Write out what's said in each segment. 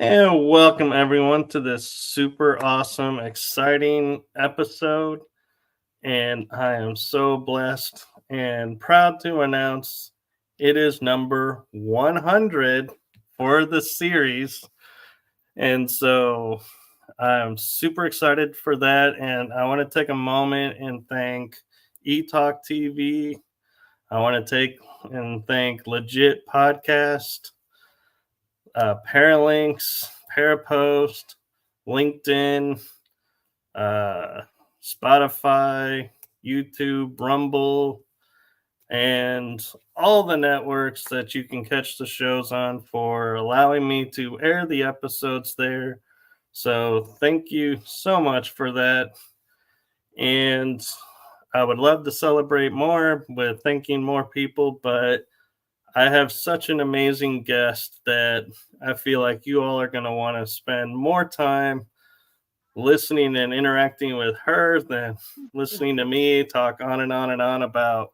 And welcome everyone to this super awesome, exciting episode. And I am so blessed and proud to announce it is number 100 for the series. And so I'm super excited for that. And I want to take a moment and thank eTalk TV. I want to take and thank Legit Podcast, Paralinks, Parapost, LinkedIn, uh, Spotify, YouTube, Rumble, and all the networks that you can catch the shows on for allowing me to air the episodes there. So thank you so much for that. And I would love to celebrate more with thanking more people, but I have such an amazing guest that I feel like you all are going to want to spend more time listening and interacting with her than listening to me talk on and on and on about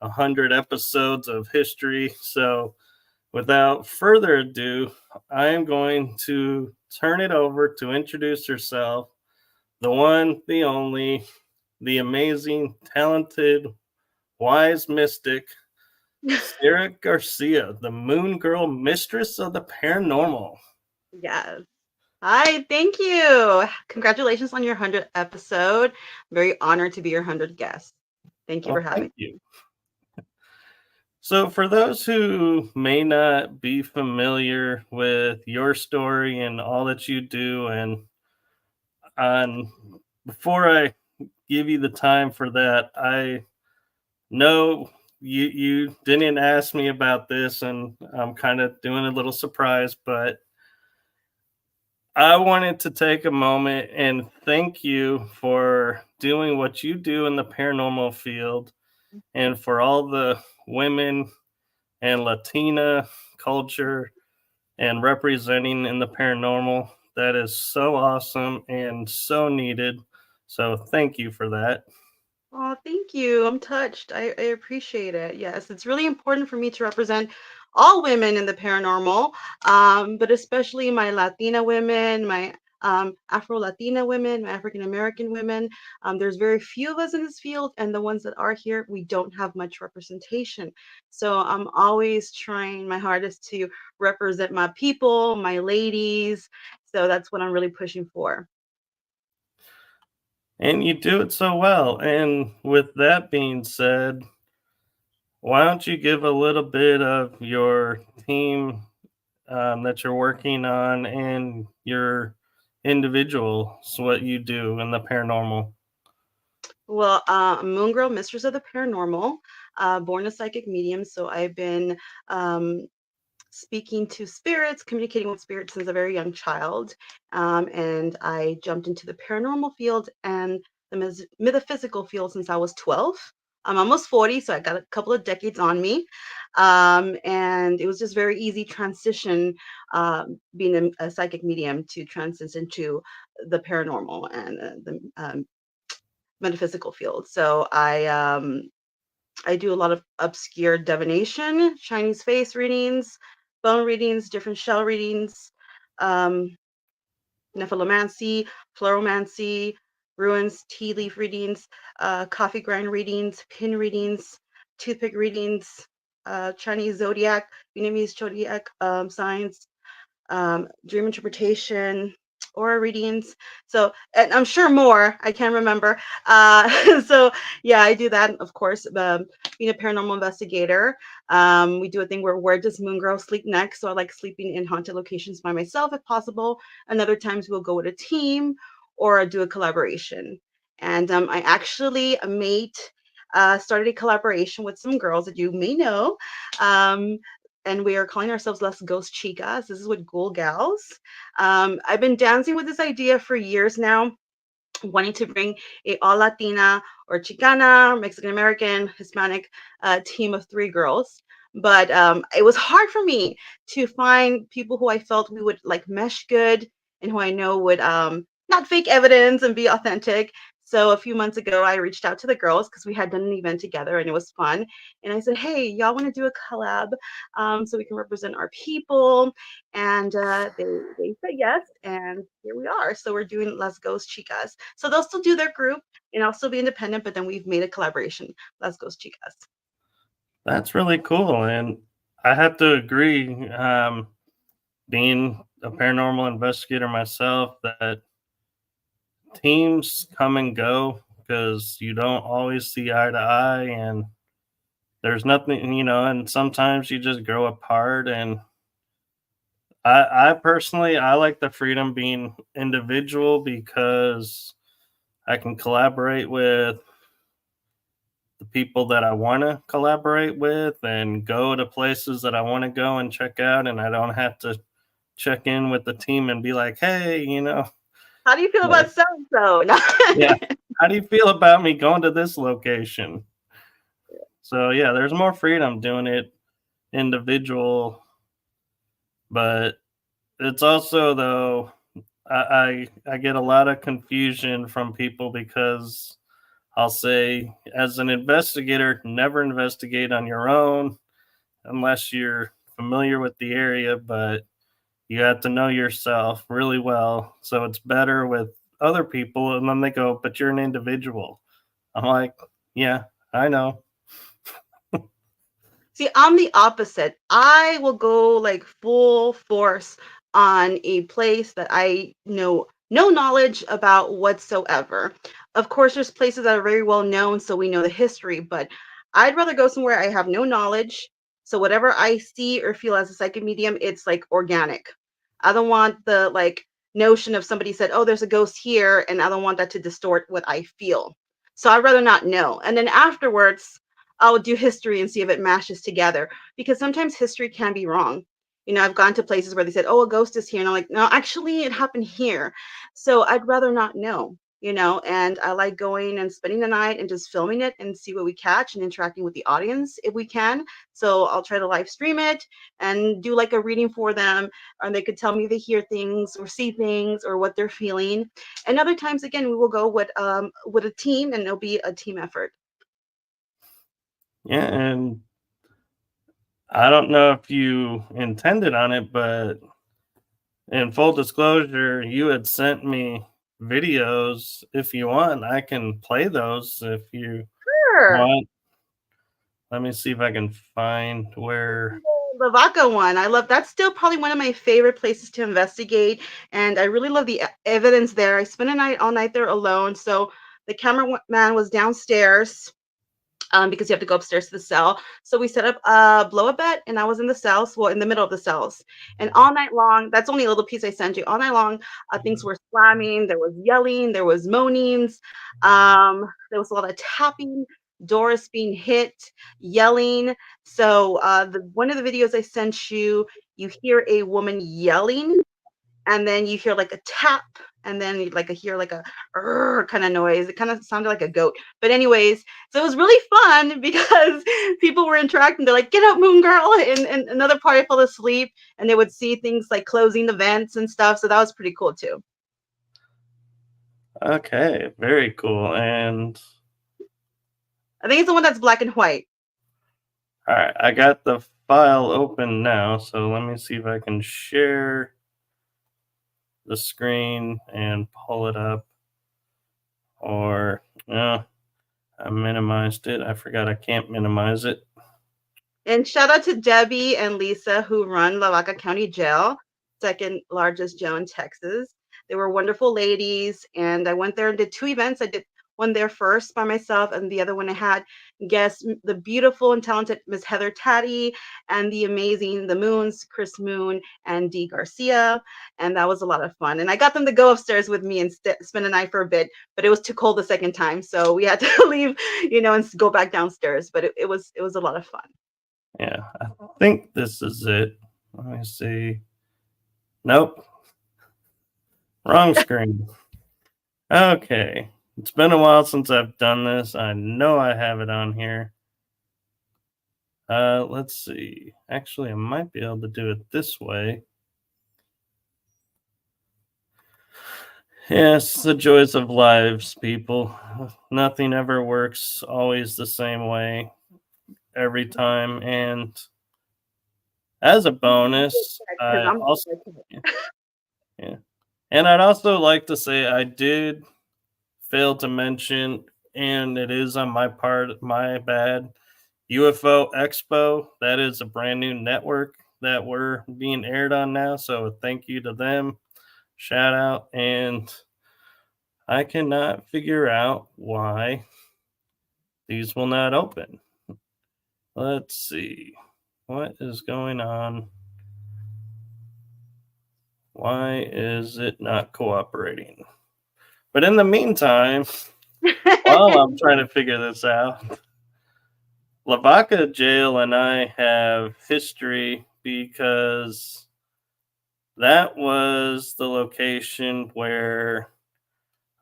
100 episodes of history. So without further ado, I am going to turn it over to introduce herself, the one, the only, the amazing, talented, wise mystic, Sarah Garcia, the MoonGirl Mistress of the Paranormal. Yes. Hi, thank you. Congratulations on your 100th episode. I'm very honored to be your 100th guest. Thank you for having me. Thank you. So, for those who may not be familiar with your story and all that you do, and before I give you the time for that, I know you didn't ask me about this, and I'm kind of doing a little surprise, but I wanted to take a moment and thank you for doing what you do in the paranormal field and for all the women and Latina culture and representing in the paranormal. That is so awesome and so needed. So thank you for that. Oh, thank you. I'm touched. I appreciate it. Yes, it's really important for me to represent all women in the paranormal, but especially my Latina women, my Afro-Latina women, my African American women. There's very few of us in this field, and the ones that are here, we don't have much representation. So I'm always trying my hardest to represent my people, my ladies. So that's what I'm really pushing for. And you do it so well. And with that being said, why don't you give a little bit of your team that you're working on and your individuals, what you do in the paranormal? Well, Moongirl Mistress of the Paranormal, born a psychic medium. So I've been speaking to spirits, communicating with spirits since a very young child. And I jumped into the paranormal field and the metaphysical field since I was 12. I'm almost 40, so I got a couple of decades on me. And it was just very easy transition, being a psychic medium to transition into the paranormal and the metaphysical field. So I do a lot of obscure divination, Chinese face readings, bone readings, different shell readings, um, nephilomancy, fluoromancy, ruins, tea leaf readings, coffee grind readings, pin readings, toothpick readings, Chinese zodiac, Vietnamese zodiac signs, dream interpretation, aura readings. So, and I'm sure more. I can't remember. So yeah, I do that. Of course, being a paranormal investigator, we do a thing where does Moon Girl sleep next? So I like sleeping in haunted locations by myself if possible. And other times we'll go with a team, or do a collaboration. And I actually started a collaboration with some girls that you may know. Um, and we are calling ourselves Las Ghost Chicas. This is with Ghoul Gals. I've been dancing with this idea for years now, wanting to bring a all Latina or Chicana, Mexican American, Hispanic team of 3 girls. But it was hard for me to find people who I felt we would like mesh good and who I know would not fake evidence and be authentic. So a few months ago, I reached out to the girls because we had done an event together and it was fun. And I said, hey, y'all want to do a collab so we can represent our people? And they said yes, and here we are. So we're doing Las Ghost Chicas. So they'll still do their group, and I'll still be independent, but then we've made a collaboration, Las Ghost Chicas. That's really cool. And I have to agree, being a paranormal investigator myself, that teams come and go because you don't always see eye to eye, and there's nothing, and sometimes you just grow apart. And I personally, I like the freedom being individual because I can collaborate with the people that I want to collaborate with and go to places that I want to go and check out. And I don't have to check in with the team and be like, hey, How do you feel like, about so and so? yeah, how do you feel about me going to this location? So, yeah, there's more freedom doing it individual, but it's also, though, I get a lot of confusion from people because I'll say, as an investigator, never investigate on your own unless you're familiar with the area, but you have to know yourself really well. So it's better with other people. And then they go, but you're an individual. I'm like, yeah, I know. See, I'm the opposite. I will go like full force on a place that I know no knowledge about whatsoever. Of course, there's places that are very well known, so we know the history, but I'd rather go somewhere I have no knowledge. So whatever I see or feel as a psychic medium, it's like organic. I don't want the like notion of somebody said, oh, there's a ghost here, and I don't want that to distort what I feel. So I'd rather not know. And then afterwards, I'll do history and see if it mashes together because sometimes history can be wrong. I've gone to places where they said, "Oh, a ghost is here," and I'm like, "No, actually, it happened here." So I'd rather not know. And I like going and spending the night and just filming it and see what we catch and interacting with the audience if we can. So I'll try to live stream it and do like a reading for them, and they could tell me they hear things or see things or what they're feeling. And other times, again, we will go with a team, and it'll be a team effort. Yeah. And I don't know if you intended on it, but in full disclosure, you had sent me videos. If you want, I can play those if you Sure. want. Let me see if I can find where. The Vaca one. I love that's still probably one of my favorite places to investigate. And I really love the evidence there. I spent a night all night there alone. So the cameraman was downstairs because you have to go upstairs to the cell. So we set up a blow up bed and I was in the cells, well, in the middle of the cells. And all night long, that's only a little piece I sent you. All night long, things were slamming, there was yelling, there was moanings, there was a lot of tapping, doors being hit, yelling. So one of the videos I sent you, you hear a woman yelling and then you hear like a tap and then you hear like a kind of noise. It kind of sounded like a goat, but anyways, so it was really fun because people were interacting. They're like, get up, moon girl. And another party fell asleep and they would see things like closing the vents and stuff, so that was pretty cool too. Okay, very cool. And I think it's the one that's black and white. all right, I got the file open now, so let me see if I can share the screen and pull it up. Or, I minimized it. I forgot I can't minimize it. And shout out to Debbie and Lisa who run Lavaca County Jail, second largest jail in Texas. They were wonderful ladies, and I went there and did 2 events. I did one there first by myself, and the other one I had guests, the beautiful and talented Miss Heather Taddy and the amazing The Moons, Chris Moon and Dee Garcia. And that was a lot of fun. And I got them to go upstairs with me and spend the night for a bit, but it was too cold the second time. So we had to leave, and go back downstairs. But it was a lot of fun. Yeah, I think this is it. Let me see. Nope. Wrong screen. Okay. It's been a while since I've done this. I know I have it on here. Let's see. Actually, I might be able to do it this way. Yes, the joys of lives, people. Nothing ever works always the same way every time. And as a bonus, I also, yeah. And I'd also like to say I did fail to mention, and it is on my part, my bad, UFO Expo. That is a brand new network that we're being aired on now. So thank you to them. Shout out. And I cannot figure out why these will not open. Let's see. What is going on? Why is it not cooperating? But in the meantime, while I'm trying to figure this out, Lavaca Jail and I have history because that was the location where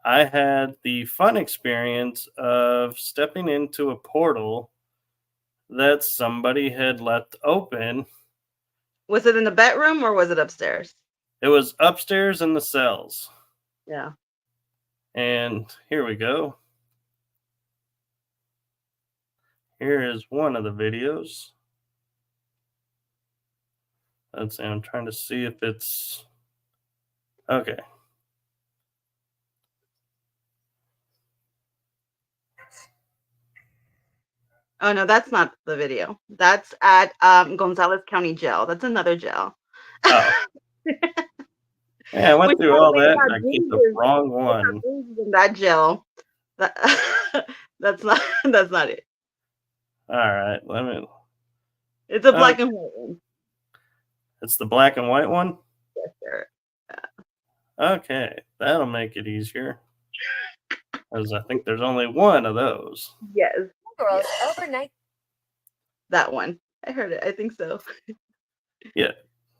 I had the fun experience of stepping into a portal that somebody had left open. Was it in the bedroom or was it upstairs? It was upstairs in the cells. Yeah. And here we go. Here is one of the videos. Let's see, I'm trying to see if it's okay. Oh no, that's not the video. That's at Gonzales County Jail. That's another jail. Oh. Yeah, I went through all that and I keep the wrong one. In that jail. That's not it. All right, let me. It's a black and white one. It's the black and white one? Yes, sir. Okay, that'll make it easier. Because I think there's only one of those. Yes. Girls overnight. That one. I heard it. I think so. Yeah.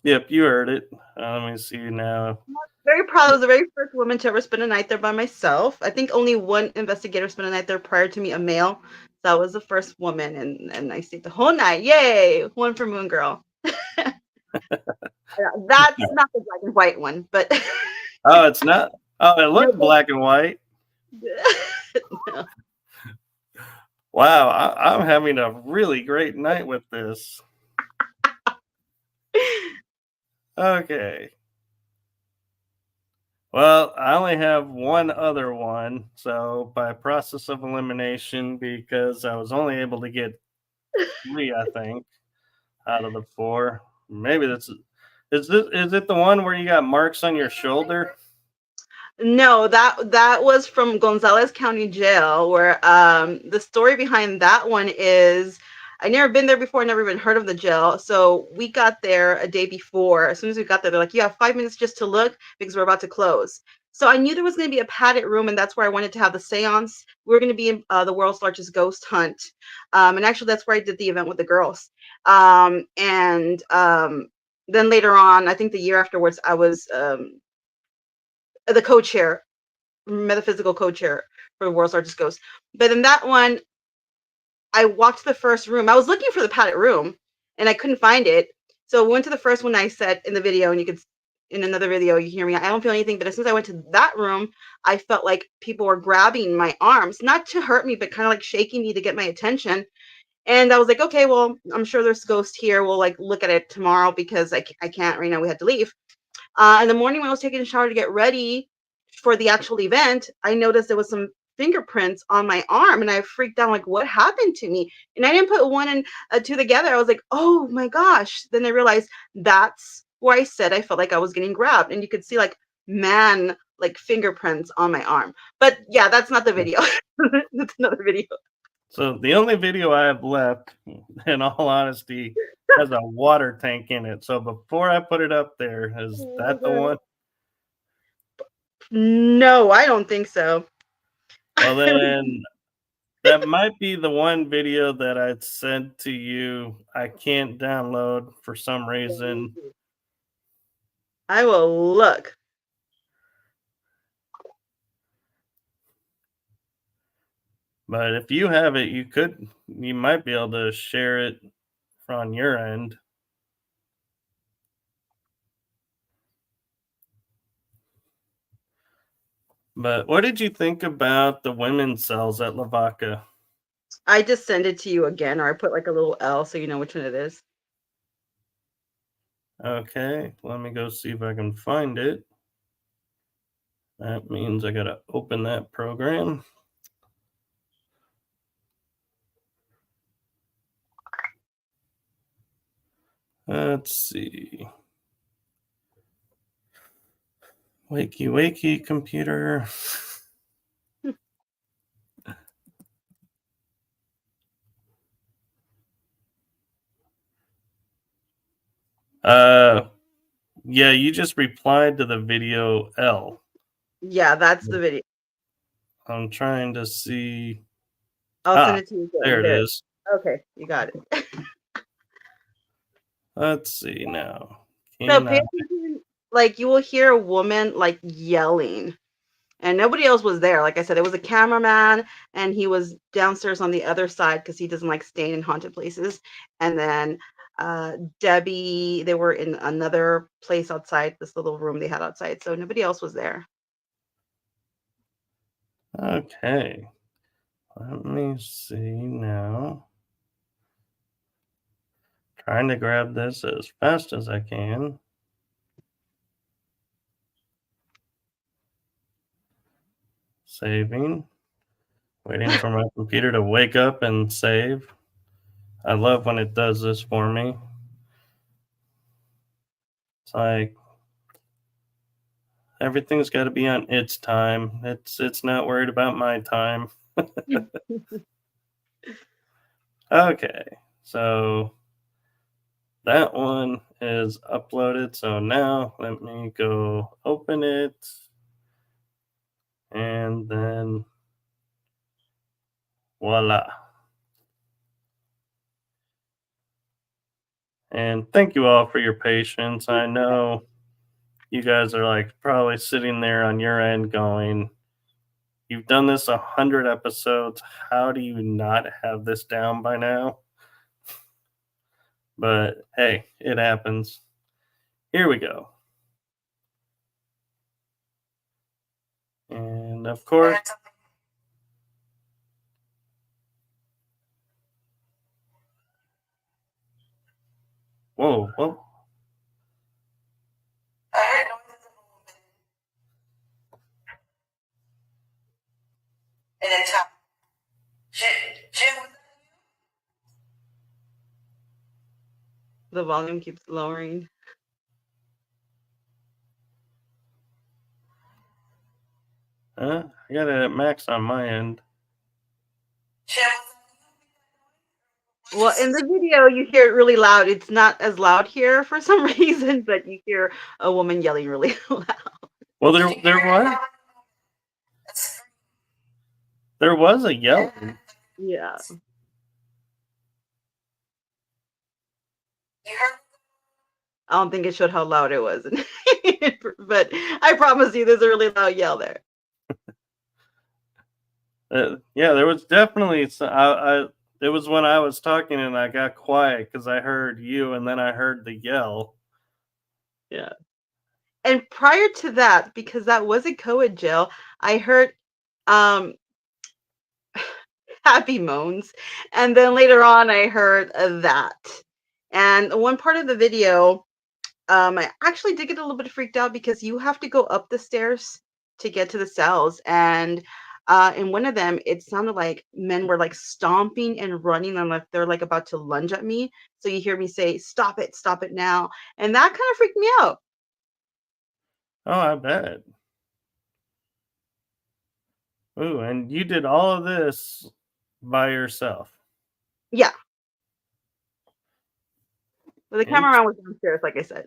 Yep, you heard it. Let me see now. I'm very proud. I was the very first woman to ever spend a night there by myself. I think only one investigator spent a night there prior to me, a male. So I was the first woman, and I stayed the whole night. Yay! One for MoonGirl. That's not the black and white one, but oh, it's not. Oh, it looked black and white. No. Wow, I'm having a really great night with this. Okay. Well, I only have one other one, so by process of elimination, because I was only able to get 3, I think, out of the 4. Maybe is it the one where you got marks on your shoulder? No, that was from Gonzales County Jail, where the story behind that one is I never been there before, never even heard of the jail. So we got there a day before. As soon as we got there, they're like, you have 5 minutes just to look because we're about to close. So I knew there was going to be a padded room, and that's where I wanted to have the seance. We were going to be in the world's largest ghost hunt. And actually, that's where I did the event with the girls. Then later on, I think the year afterwards, I was the co-chair, metaphysical co-chair for the world's largest ghost. But in that one, I walked to the first room. I was looking for the padded room and I couldn't find it. So I went to the first one I said in the video, and you could, in another video, you hear me. I don't feel anything, but as soon as I went to that room, I felt like people were grabbing my arms, not to hurt me, but kind of like shaking me to get my attention. And I was like, okay, well, I'm sure there's ghosts here. We'll like look at it tomorrow because I can't right now. We had to leave. In the morning when I was taking a shower to get ready for the actual event, I noticed there was some fingerprints on my arm, and I freaked out, like, what happened to me? And I didn't put 1 and 2 together. I was like, oh my gosh. Then I realized that's where I said I felt like I was getting grabbed, and you could see like man like fingerprints on my arm. But yeah, that's not the video. That's another video. So the only video I have left, in all honesty, has a water tank in it. So before I put it up there, is that the one? No, I don't think so. Well, then that might be the one video that I sent to you. I can't download for some reason. I will look. But if you have it, you might be able to share it on your end. But what did you think about the women's cells at Lavaca? I just send it to you again, or I put like a little L so you know which one it is. Okay, let me go see if I can find it. That means I gotta open that program. Let's see. Wakey, wakey, computer. Yeah, you just replied to the video L. Yeah, that's the video. I'm trying to see. I'll send it to you again. There it is. Okay, you got it. Let's see now. So pay attention, like you will hear a woman like yelling, and nobody else was there. Like I said, it was a cameraman, and he was downstairs on the other side because he doesn't like staying in haunted places. And then Debbie, they were in another place outside, this little room they had outside, so nobody else was there. Okay. Let me see now. Trying to grab this as fast as I can. Saving. Waiting for my computer to wake up and save. I love when it does this for me. It's like everything's got to be on its time. It's not worried about my time. Okay, so that one is uploaded. So now let me go open it, and then voila. And thank you all for your patience. I know you guys are like probably sitting there on your end going, you've done this 100 episodes. How do you not have this down by now? But hey, it happens. Here we go. And of course, whoa, whoa. And then top. The volume keeps lowering. I got it at max on my end. Well, in the video, you hear it really loud. It's not as loud here for some reason, but you hear a woman yelling really loud. Well, there was a yelling. Yeah. I don't think it showed how loud it was, but I promise you, there's a really loud yell there. Yeah, there was definitely. It was when I was talking and I got quiet because I heard you, and then I heard the yell. Yeah. And prior to that, because that was a co-ed jail, I heard happy moans, and then later on, I heard that. And one part of the video, I actually did get a little bit freaked out because you have to go up the stairs to get to the cells. And in one of them, it sounded like men were like stomping and running, and like they're like about to lunge at me. So you hear me say, stop it now. And that kind of freaked me out. Oh, I bet. Ooh, and you did all of this by yourself. Yeah, but the And cameraman was downstairs, like I said.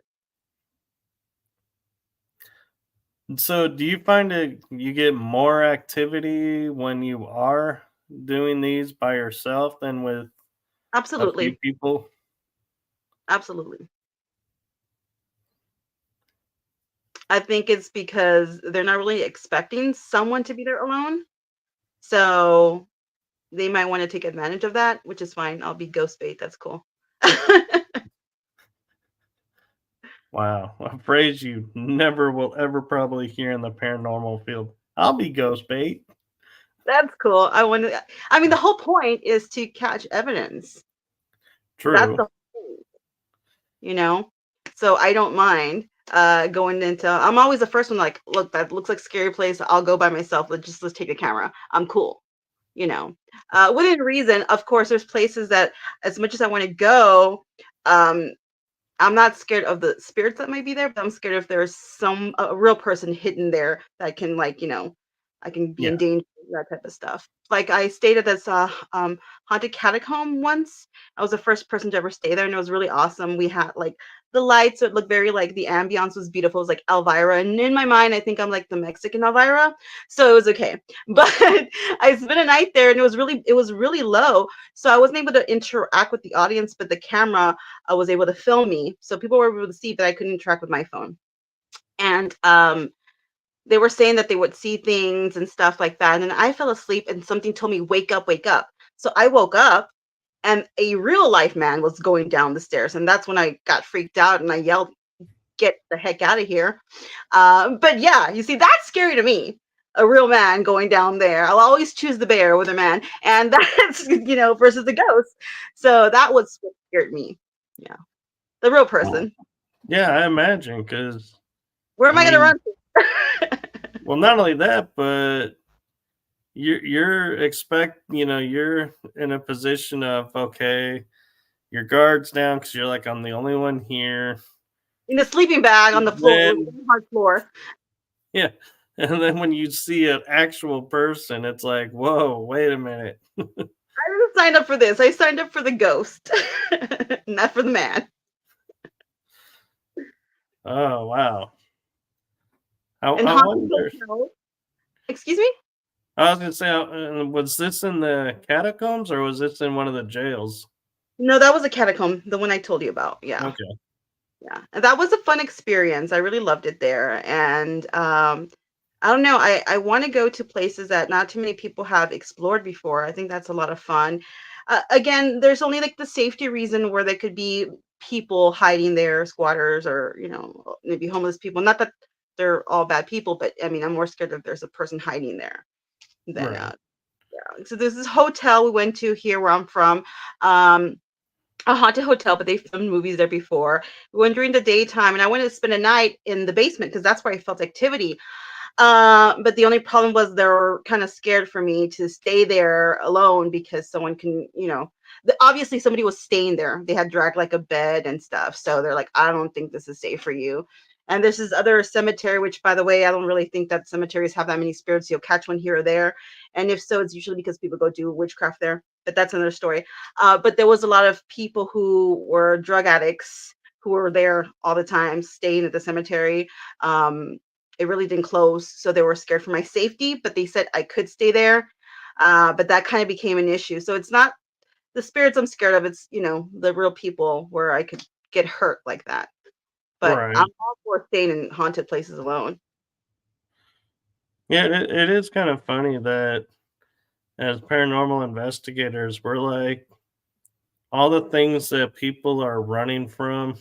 so, do you find that you get more activity when you are doing these by yourself than with a few Absolutely, people? absolutely. I think it's because they're not really expecting someone to be there alone, so they might want to take advantage of that, which is fine. I'll be ghost bait. That's cool. Wow, a phrase you never will ever probably hear in the paranormal field. I'll be ghost bait. That's cool. I mean, the whole point is to catch evidence. That's True. the whole point, you know? So I don't mind going into I'm always the first one like, look, that looks like a scary place. I'll go by myself. Let's take a camera. I'm cool. You know. Within reason, of course, there's places that as much as I want to go, um, I'm not scared of the spirits that might be there, but I'm scared if there's a real person hidden there that can like, I can be Yeah. in danger, that type of stuff. Like I stayed at this haunted catacomb once. I was the first person to ever stay there and it was really awesome. We had like the lights, so it looked very like the ambiance was beautiful. It was like Elvira. And in my mind, I think I'm like the Mexican Elvira. So it was okay. But I spent a night there and it was really low. So I wasn't able to interact with the audience, but the camera was able to film me. So people were able to see that I couldn't interact with my phone. And they were saying that they would see things and stuff like that. And then I fell asleep and something told me, wake up, wake up. So I woke up and a real life man was going down the stairs. And that's when I got freaked out and I yelled, get the heck out of here. But yeah, you see, that's scary to me. A real man going down there. I'll always choose the bear over the man. And that's, versus the ghost. So that was what scared me. Yeah. The real person. Yeah, I imagine because Where I am I going to mean, run to? well, not only that, but you're in a position of okay, your guard's down because you're like I'm the only one here. In a sleeping bag on the floor, Then hard floor. yeah, and then when you see an actual person, it's like whoa, wait a minute. I didn't sign up for this. I signed up for the ghost, not for the man. Oh wow, I, And I haunted wonder. hotel. Excuse me? I was gonna say, was this in the catacombs or was this in one of the jails? No, that was a catacomb, the one I told you about. Yeah. Okay, Yeah. And that was a fun experience. I really loved it there. And I don't know. I want to go to places that not too many people have explored before. I think that's a lot of fun. Again, there's only like the safety reason where there could be people hiding there, squatters or, maybe homeless people. Not that they're all bad people, but I mean, I'm more scared if there's a person hiding there than, right, yeah. So there's this hotel we went to here where I'm from. Um, a haunted hotel, but they filmed movies there before. We went during the daytime, and I wanted to spend a night in the basement because that's where I felt activity. But the only problem was they were kind of scared for me to stay there alone because someone can, obviously somebody was staying there. They had dragged like a bed and stuff. So they're like, I don't think this is safe for you. And there's this other cemetery, which by the way, I don't really think that cemeteries have that many spirits. You'll catch one here or there. And if so, it's usually because people go do witchcraft there. But that's another story. But there was a lot of people who were drug addicts who were there all the time, staying at the cemetery. It really didn't close, so they were scared for my safety, but they said I could stay there. But that kind of became an issue. So it's not the spirits I'm scared of, it's, the real people where I could get hurt like that. But I'm right. all for staying in haunted places alone. Yeah, it is kind of funny that as paranormal investigators, we're like all the things that people are running from,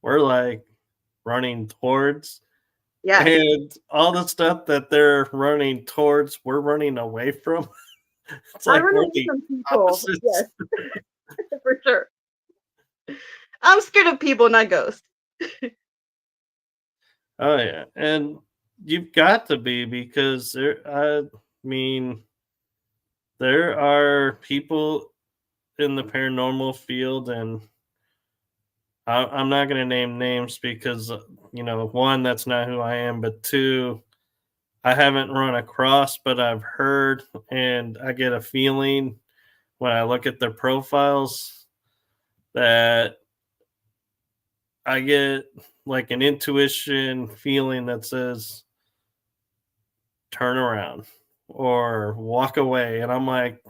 we're like running towards, Yes. and all the stuff that they're running towards, we're running away from. It's I like run we're away the from people. Yes, opposites. for sure. I'm scared of people, not ghosts. Oh yeah, and you've got to be because there. I mean, there are people in the paranormal field, and I'm not going to name names because one, that's not who I am, but two, I haven't run across, but I've heard, and I get a feeling when I look at their profiles that I get like an intuition feeling that says turn around or walk away. And I'm like,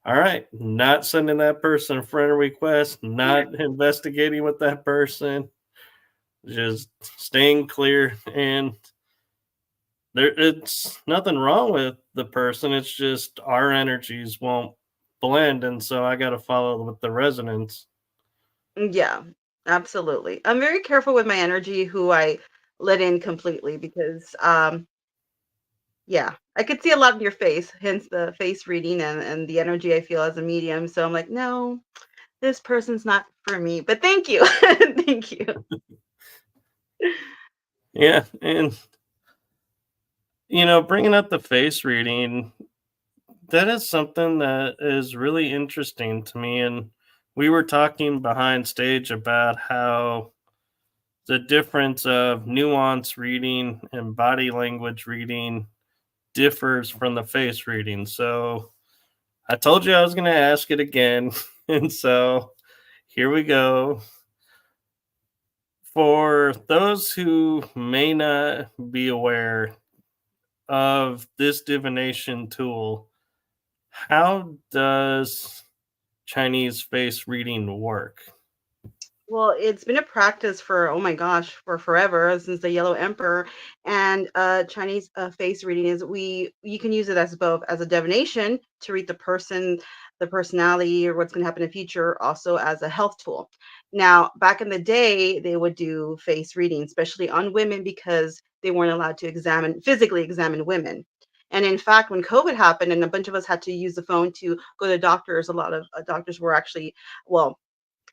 all right, not sending that person a friend request, not investigating with that person, just staying clear. And there, it's nothing wrong with the person. It's just our energies won't blend. And so I got to follow with the resonance. Yeah, absolutely. I'm very careful with my energy, who I let in completely, because yeah, I could see a lot in your face, hence the face reading and the energy I feel as a medium. So I'm like, no, this person's not for me. But thank you. Thank you. Yeah. And, bringing up the face reading, that is something that is really interesting to me. And we were talking behind stage about how the difference of nuance reading and body language reading differs from the face reading. So I told you I was going to ask it again. And so here we go. For those who may not be aware of this divination tool, how does Chinese face reading work? Well, it's been a practice for, oh my gosh, for forever, since the Yellow Emperor. And Chinese face reading is, we you can use it as both as a divination to read the person, the personality, or what's going to happen in the future, also as a health tool. Now, back in the day, they would do face reading, especially on women, because they weren't allowed to physically examine women. And in fact, when COVID happened and a bunch of us had to use the phone to go to doctors, a lot of doctors were actually, well,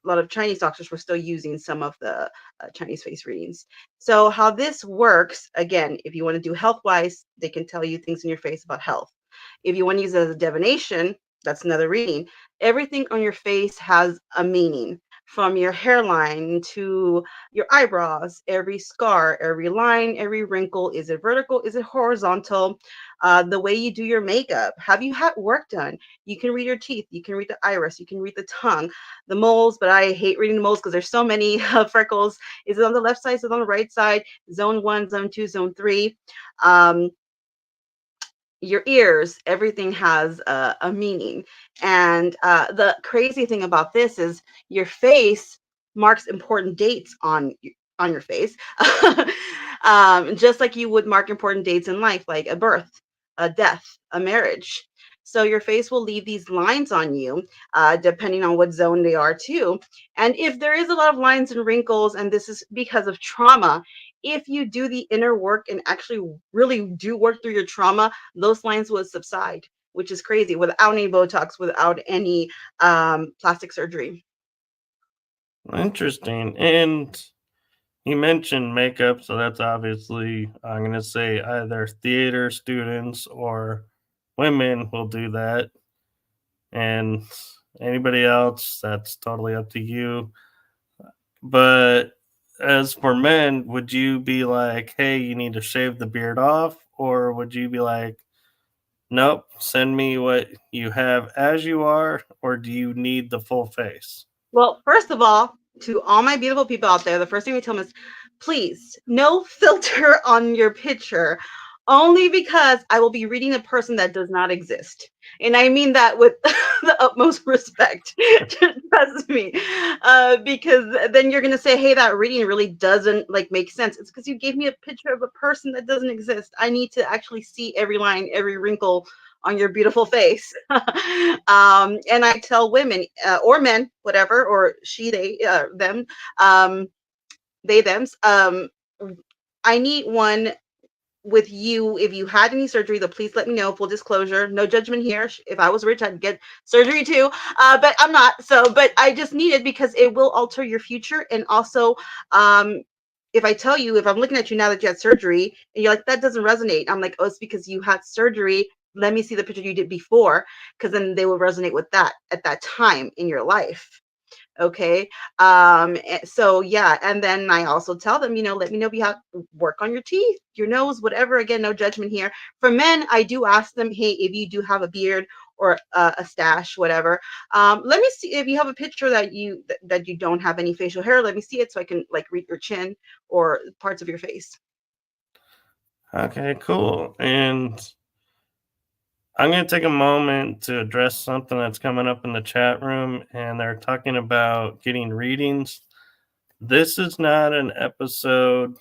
a lot of Chinese doctors were still using some of the Chinese face readings. So, how this works, again, if you want to do health wise, they can tell you things in your face about health. If you want to use it as a divination, that's another reading. Everything on your face has a meaning, from your hairline to your eyebrows, every scar, every line, every wrinkle. Is it vertical? Is it horizontal? The way you do your makeup. Have you had work done? You can read your teeth. You can read the iris. You can read the tongue, the moles, but I hate reading the moles because there's so many freckles. Is it on the left side? Is it on the right side? Zone 1, zone 2, zone 3. Um, your ears, everything has a meaning. And the crazy thing about this is your face marks important dates on your face. Just like you would mark important dates in life, like a birth, a death, a marriage. So your face will leave these lines on you, depending on what zone they are too. And if there is a lot of lines and wrinkles, and this is because of trauma, if you do the inner work and actually really do work through your trauma, those lines will subside, which is crazy, without any Botox, without any plastic surgery. Interesting. And you mentioned makeup, so that's obviously, I'm going to say, either theater students or women will do that. And anybody else, that's totally up to you. But as for men, would you be like, hey, you need to shave the beard off? Or would you be like, nope, send me what you have as you are? Or do you need the full face? Well, first of all, to all my beautiful people out there, the first thing we tell them is, please, no filter on your picture, only because I will be reading a person that does not exist. And I mean that with the utmost respect. Trust me. Because then you're gonna say, hey, that reading really doesn't like make sense. It's because you gave me a picture of a person that doesn't exist. I need to actually see every line, every wrinkle on your beautiful face. And I tell women, or men, whatever, or she, they, them, um, they, thems. I need one with you. If you had any surgery, though, please let me know. Full disclosure, no judgment here. If I was rich, I'd get surgery too, but I'm not. So, but I just need it because it will alter your future. And also, if I tell you, if I'm looking at you now that you had surgery and you're like, that doesn't resonate, I'm like, oh, it's because you had surgery. Let me see the picture you did before, because then they will resonate with that at that time in your life. Okay. So yeah, and then I also tell them, let me know if you have work on your teeth, your nose, whatever. Again, no judgment here. For men, I do ask them, hey, if you do have a beard or a stash, whatever, let me see if you have a picture that you don't have any facial hair. Let me see it so I can like read your chin or parts of your face. Okay, cool. And I'm going to take a moment to address something that's coming up in the chat room, and they're talking about getting readings. This is not an episode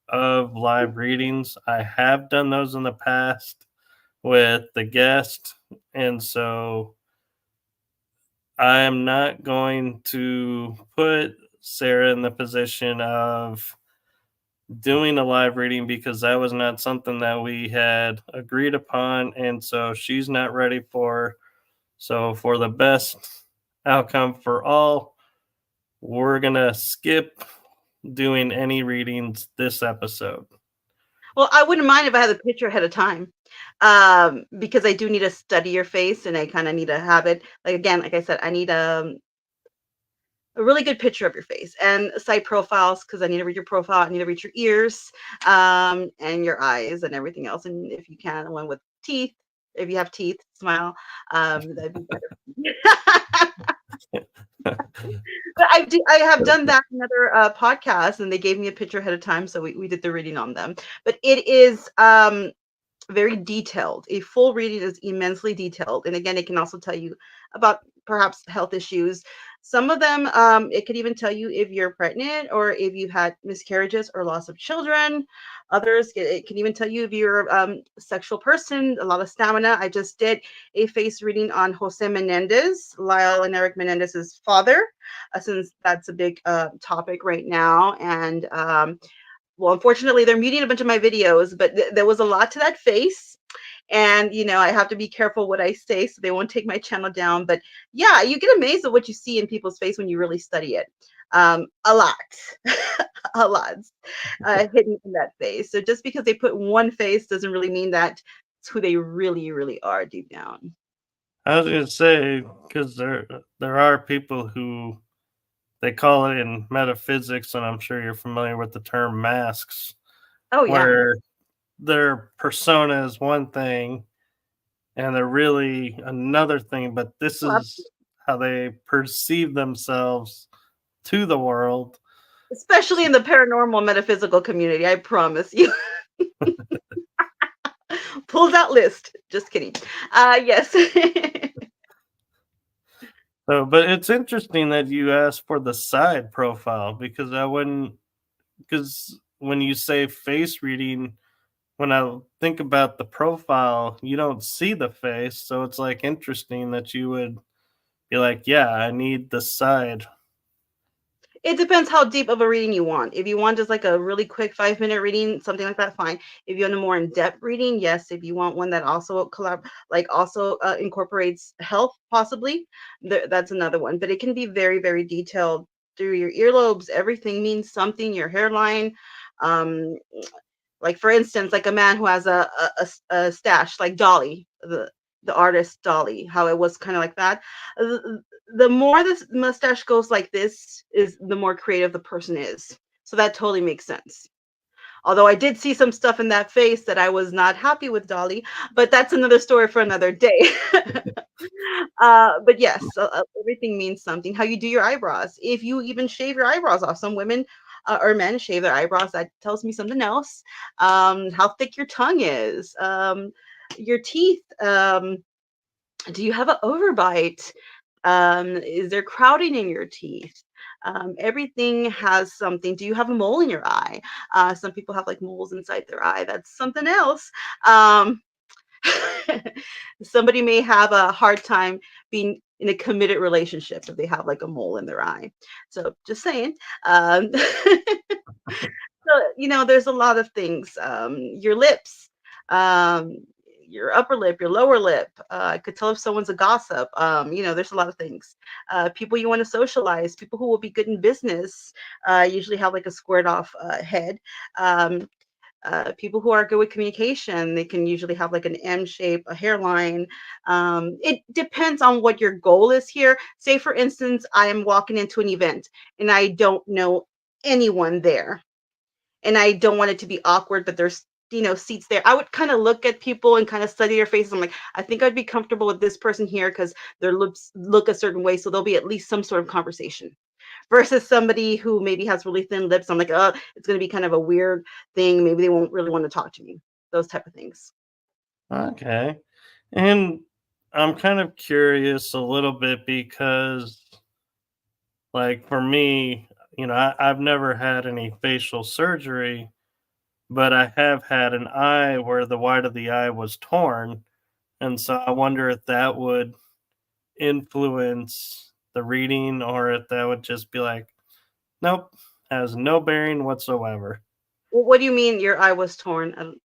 of live readings. I have done those in the past with the guest, and so I am not going to put Sarah in the position of doing a live reading because that was not something that we had agreed upon, and so she's not ready for. So for the best outcome for all, we're gonna skip doing any readings this episode. Well, I wouldn't mind if I had the picture ahead of time, because I do need to study your face, and I kind of need to have it. Like again, like I said, I need a really good picture of your face and site profiles because I need to read your profile. I need to read your ears, and your eyes and everything else. And if you can, one with teeth. If you have teeth, smile. That'd be better. But I have done that in other podcasts, and they gave me a picture ahead of time, so we did the reading on them. But it is very detailed. A full reading is immensely detailed. And again, it can also tell you about perhaps health issues. Some of them, it could even tell you if you're pregnant or if you've had miscarriages or loss of children. Others, it can even tell you if you're a sexual person, a lot of stamina. I just did a face reading on Jose Menendez, Lyle and Eric Menendez's father, since that's a big topic right now. And well, unfortunately, they're muting a bunch of my videos, but there was a lot to that face. And, I have to be careful what I say so they won't take my channel down. But yeah, you get amazed at what you see in people's face when you really study it. A lot, a lot hidden in that face. So just because they put one face doesn't really mean that it's who they really, really are deep down. I was gonna say because there are people who they call it in metaphysics, and I'm sure you're familiar with the term masks, Oh, yeah. where their persona is one thing and they're really another thing, but this Well, is how they perceive themselves to the world. especially in the paranormal metaphysical community, I promise you. Pulls out list. Just kidding. Yes. So, but it's interesting that you asked for the side profile because I wouldn't, because when you say face reading, when I think about the profile, you don't see the face. So it's like interesting that you would be like, yeah, I need the side. It depends how deep of a reading you want. If you want just like a really quick 5-minute reading, something like that, fine. If you want a more in-depth reading, yes. If you want one that also also incorporates health, possibly, that's another one. But it can be very, very detailed through your earlobes. Everything means something. Your hairline, um, like for instance, like a man who has a stash, like Dolly, the artist Dolly, how it was kind of like that. The more this mustache goes like this, is the more creative the person is. So that totally makes sense. Although I did see some stuff in that face that I was not happy with Dolly, but that's another story for another day. But yes, everything means something. How you do your eyebrows. If you even shave your eyebrows off, some women or men shave their eyebrows. That tells me something else. How thick your tongue is. Your teeth. Do you have an overbite? Is there crowding in your teeth? Everything has something. Do you have a mole in your eye? Some people have like moles inside their eye. That's something else. Um, Somebody may have a hard time being in a committed relationship if they have like a mole in their eye. So just saying. So, there's a lot of things. Your lips, um, your upper lip, your lower lip. I could tell if someone's a gossip. There's a lot of things. People you want to socialize, people who will be good in business, usually have like a squared off head. Um, People who are good with communication, they can usually have like an M shape, a hairline. It depends on what your goal is here. Say, for instance, I am walking into an event and I don't know anyone there, and I don't want it to be awkward, but there's seats there. I would kind of look at people and kind of study their faces. I'm like, I think I'd be comfortable with this person here because their lips look a certain way, so there'll be at least some sort of conversation versus somebody who maybe has really thin lips. I'm like, oh, it's going to be kind of a weird thing. Maybe they won't really want to talk to me. Those type of things. Okay. And I'm kind of curious a little bit because, like, for me, I've never had any facial surgery, but I have had an eye where the white of the eye was torn. And so I wonder if that would influence the reading or if that would just be like, nope, has no bearing whatsoever. Well, what do you mean your eye was torn?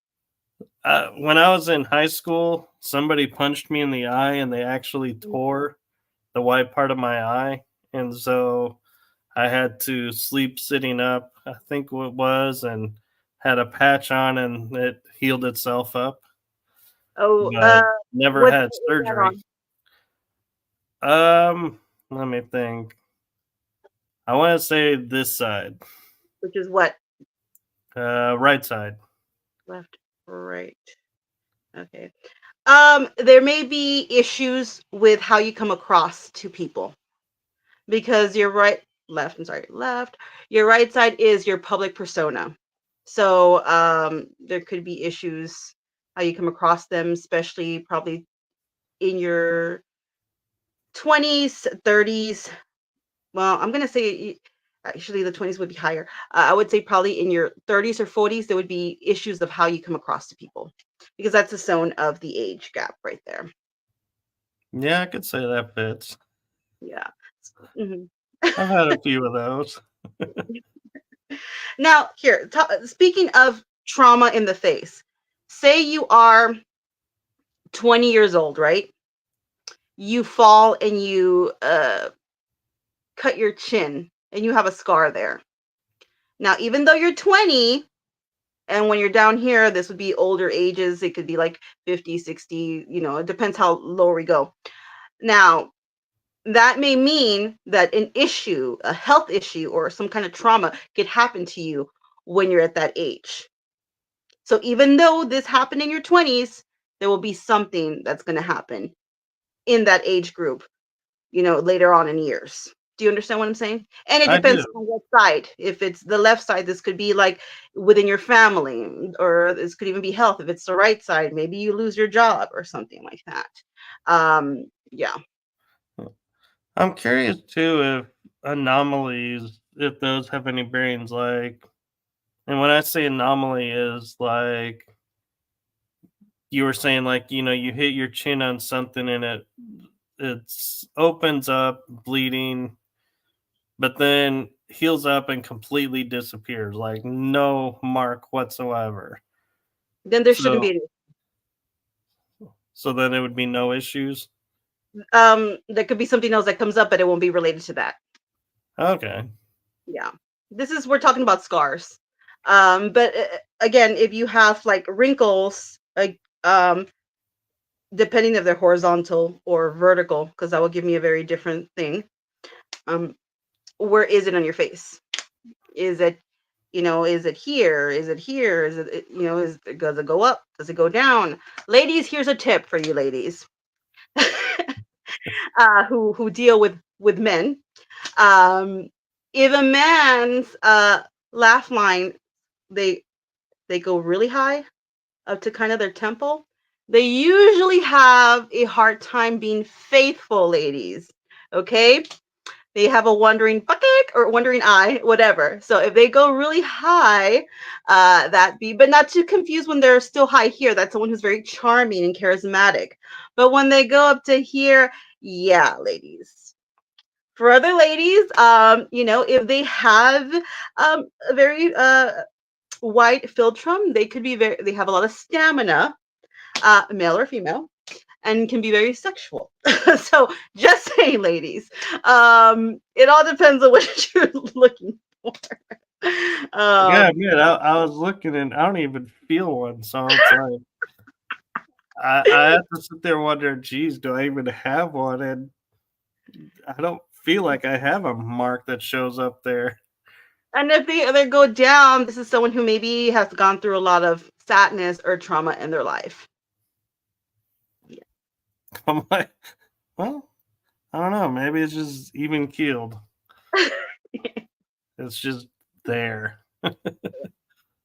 When I was in high school, somebody punched me in the eye and they actually tore the white part of my eye. And so I had to sleep sitting up, I think it was, and had a patch on and it healed itself up, Oh, but never what had side is that surgery. on? Let me think. I want to say this side, Which is what? right side. Left, right. Okay. There may be issues with how you come across to people because your left, I'm sorry, left, your right side is your public persona. So there could be issues how you come across them, especially probably in your 20s, 30s. Well, I'm gonna say actually the 20s would be higher. I would say probably in your 30s or 40s there would be issues of how you come across to people because that's a zone of the age gap right there. Yeah, I could say that fits. Yeah. Mhm. I've had a few of those. Now, here, speaking of trauma in the face, say you are 20 years old, right? You fall and you cut your chin and you have a scar there. Now, even though you're 20, and when you're down here, this would be older ages. It could be like 50, 60, it depends how low we go. Now, that may mean that an issue, a health issue, or some kind of trauma could happen to you when you're at that age. So even though this happened in your 20s, there will be something that's going to happen in that age group, later on in years. Do you understand what I'm saying? And it I depends do. on what side. If it's the left side, this could be like within your family, or this could even be health. If it's the right side, maybe you lose your job or something like that. Yeah. I'm curious too if anomalies, if those have any bearings. Like, and when I say anomaly, is like you were saying, like you hit your chin on something and it opens up, bleeding, but then heals up and completely disappears, like no mark whatsoever. Then there shouldn't So, be any. so then it would be no issues. There could be something else that comes up, but it won't be related to that. Okay. Yeah. We're talking about scars. But again, if you have like wrinkles, like depending if they're horizontal or vertical, because that will give me a very different thing. Um, where is it on your face? Is it, is it here? Is it here? Is it, does it go up? Does it go down? Ladies, here's a tip for you ladies who deal with men. Um, if a man's laugh line, they they go really high up to kind of their temple, they usually have a hard time being faithful, ladies. Okay? They have a wandering bucket or wandering eye, whatever. So if they go really high, but not to confuse when they're still high here. That's someone who's very charming and charismatic. But when they go up to here, yeah, ladies. For other ladies, if they have a very wide philtrum, they have a lot of stamina, male or female, and can be very sexual. So just saying, ladies, it all depends on what you're looking for. Yeah, um, man, I was looking and I don't even feel one, so it's like I have to sit there wondering, geez, do I even have one? And I don't feel like I have a mark that shows up there. and if they ever go down, this is someone who maybe has gone through a lot of sadness or trauma in their life. Yeah. I'm like, well, I don't know. Maybe it's just even keeled. It's just there.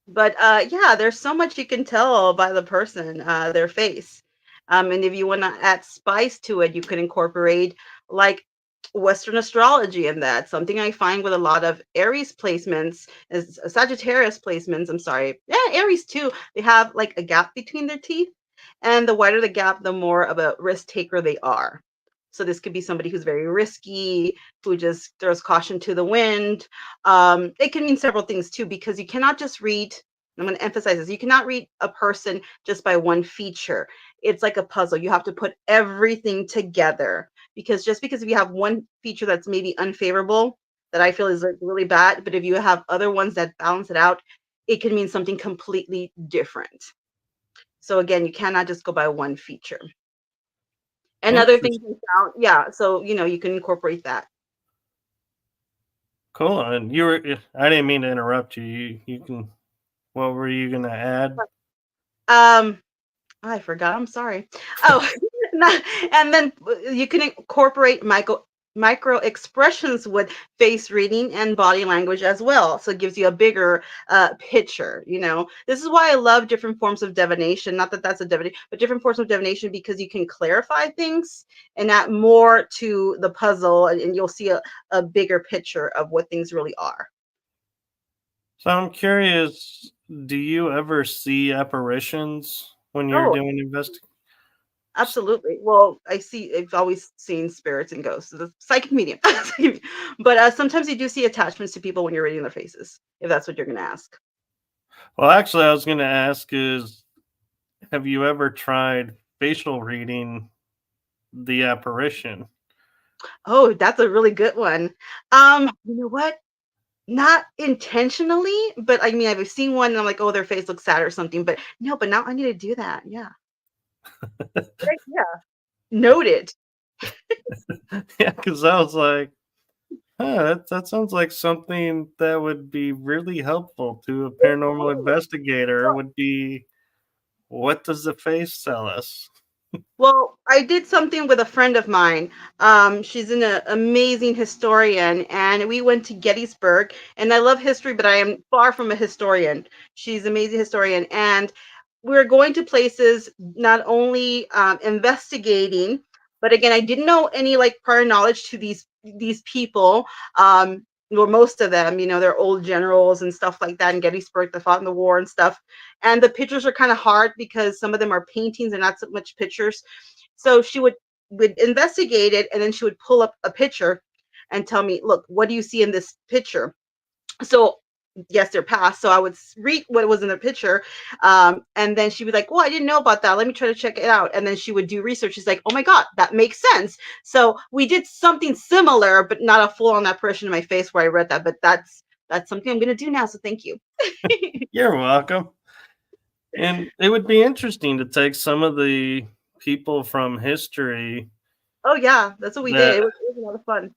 But yeah, there's so much you can tell by the person, their face. And if you want to add spice to it, you could incorporate like Western astrology in that. Something I find with a lot of Aries placements is Sagittarius placements. I'm sorry. Yeah, Aries too. They have like a gap between their teeth. And the wider the gap, the more of a risk taker they are. So this could be somebody who's very risky, who just throws caution to the wind. It can mean several things too, because you cannot just read. I'm going to emphasize this. You cannot read a person just by one feature. It's like a puzzle. You have to put everything together, because just because if you have one feature that's maybe unfavorable, that I feel is like really bad, but if you have other ones that balance it out, it can mean something completely different. So again, you cannot just go by one feature. And other things Interesting. you found, yeah. So you can incorporate that. Cool. And you were, I didn't mean to interrupt you. You can, what were you going to add? Um, I forgot. I'm sorry. Oh, and then you can incorporate micro expressions with face reading and body language as well. So it gives you a bigger picture. This is why I love different forms of divination. Not that that's a divination, but different forms of divination, because you can clarify things and add more to the puzzle, and you'll see a bigger picture of what things really are. So I'm curious, do you ever see apparitions when you're Oh, doing investigation? absolutely. Well, I've always seen spirits and ghosts. The psychic medium. But sometimes you do see attachments to people when you're reading their faces, if that's what you're going to ask. Well, actually, I was going to ask is, have you ever tried facial reading the apparition? Oh, that's a really good one. You know what? Not intentionally, but I mean, I've seen one and I'm like, oh, their face looks sad or something. But no, but now I need to do that. Yeah. Great. Yeah. Noted. Yeah, because I was like, huh, that sounds like something that would be really helpful to a paranormal investigator. Would be, what does the face tell us? Well, I did something with a friend of mine. She's an amazing historian, and we went to Gettysburg. And I love history, but I am far from a historian. She's an amazing historian, and we're going to places not only investigating, but again, I didn't know any like prior knowledge to these people. Or most of them, they're old generals and stuff like that in Gettysburg that fought in the war and stuff. And the pictures are kind of hard because some of them are paintings and not so much pictures. So she would investigate it, and then she would pull up a picture and tell me, look, what do you see in this picture? So yes, they're past. So I would read what was in the picture. And then she'd be like, well, I didn't know about that. Let me try to check it out. And then she would do research. She's like, oh my God, that makes sense. So we did something similar, but not a full on apparition in my face where I read that. But that's something I'm going to do now. So thank you. You're welcome. And it would be interesting to take some of the people from history Oh yeah, that's what we did. that, It was a lot of fun.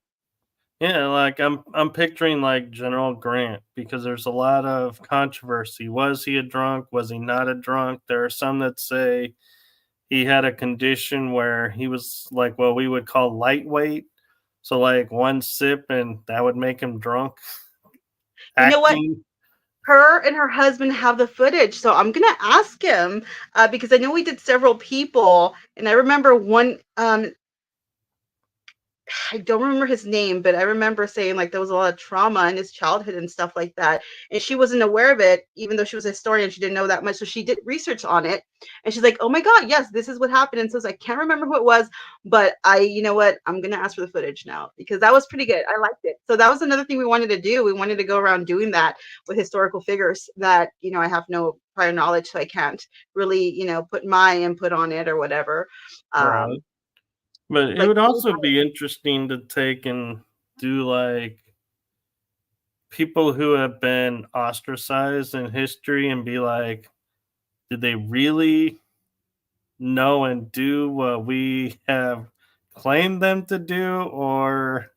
yeah, like I'm picturing like General Grant, because there's a lot of controversy. Was he a drunk? Was he not a drunk? There are some that say he had a condition where he was like what we would call lightweight. So like one sip and that would make him drunk. You know what? Acting. Her and her husband have the footage, so I'm gonna ask him because I know we did several people, and I remember one. I don't remember his name, but I remember saying like there was a lot of trauma in his childhood and stuff like that. And she wasn't aware of it, even though she was a historian, she didn't know that much. So she did research on it, and she's like, "Oh my God, yes, this is what happened." And so I can't remember who it was, but you know what? I'm gonna ask for the footage now because that was pretty good. I liked it. So that was another thing we wanted to do. We wanted to go around doing that with historical figures that I have no prior knowledge, so I can't really put my input on it or whatever. Right. But it Like would also be interesting to take and do like people who have been ostracized in history and be like, did they really know and do what we have claimed them to do, or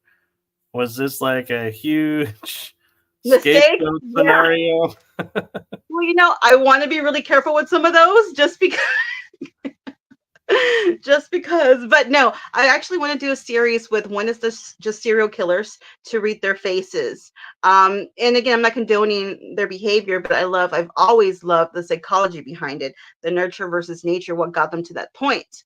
was this like a huge Mistake? scapegoat Yeah. scenario? Well, I want to be really careful with some of those just because but no, I actually want to do a series with one is this just serial killers to read their faces. And again, I'm not condoning their behavior, but I've always loved the psychology behind it, the nurture versus nature, what got them to that point.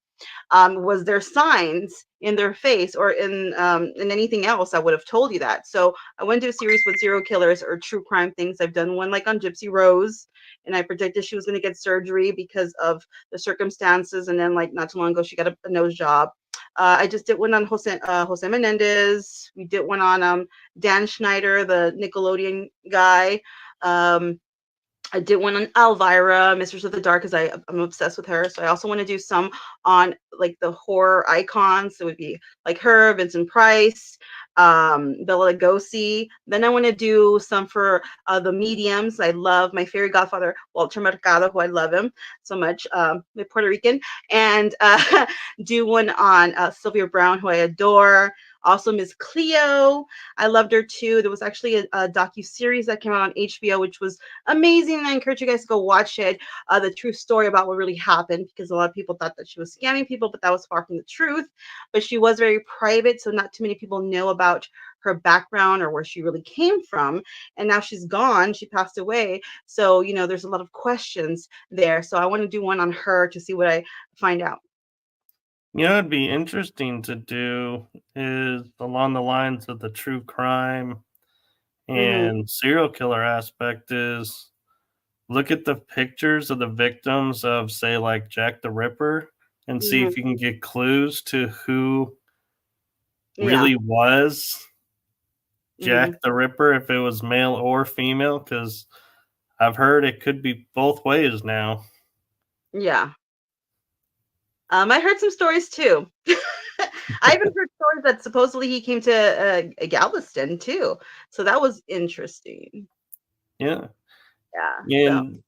Was there signs in their face or in anything else? I would have told you that. So I went to a series with serial killers or true crime things. I've done one like on Gypsy Rose, and I predicted she was going to get surgery because of the circumstances. And then, like not too long ago, she got a nose job. I just did one on Jose Menendez. We did one on Dan Schneider, the Nickelodeon guy. I did one on Elvira, Mistress of the Dark, because I'm obsessed with her. So I also want to do some on like the horror icons. So it would be like her, Vincent Price, Bela Lugosi. Then I want to do some for the mediums. I love my fairy godfather, Walter Mercado, who I love him so much, Puerto Rican. And do one on Sylvia Brown, who I adore. Also, Miss Cleo. I loved her too. There was actually a docu-series that came out on HBO, which was amazing. I encourage you guys to go watch it. The true story about what really happened, because a lot of people thought that she was scamming people, but that was far from the truth. But she was very private, so not too many people know about her background or where she really came from. And now she's gone. She passed away. So, there's a lot of questions there. So I want to do one on her to see what I find out. It'd be interesting to do is along the lines of the true crime Mm-hmm. and serial killer aspect is look at the pictures of the victims of, say, like Jack the Ripper, and see Mm-hmm. if you can get clues to who Yeah. really was Mm-hmm. Jack the Ripper, if it was male or female, because I've heard it could be both ways now. Yeah. I heard some stories too. I even heard stories that supposedly he came to Galveston too. So that was interesting. Yeah. Yeah. So And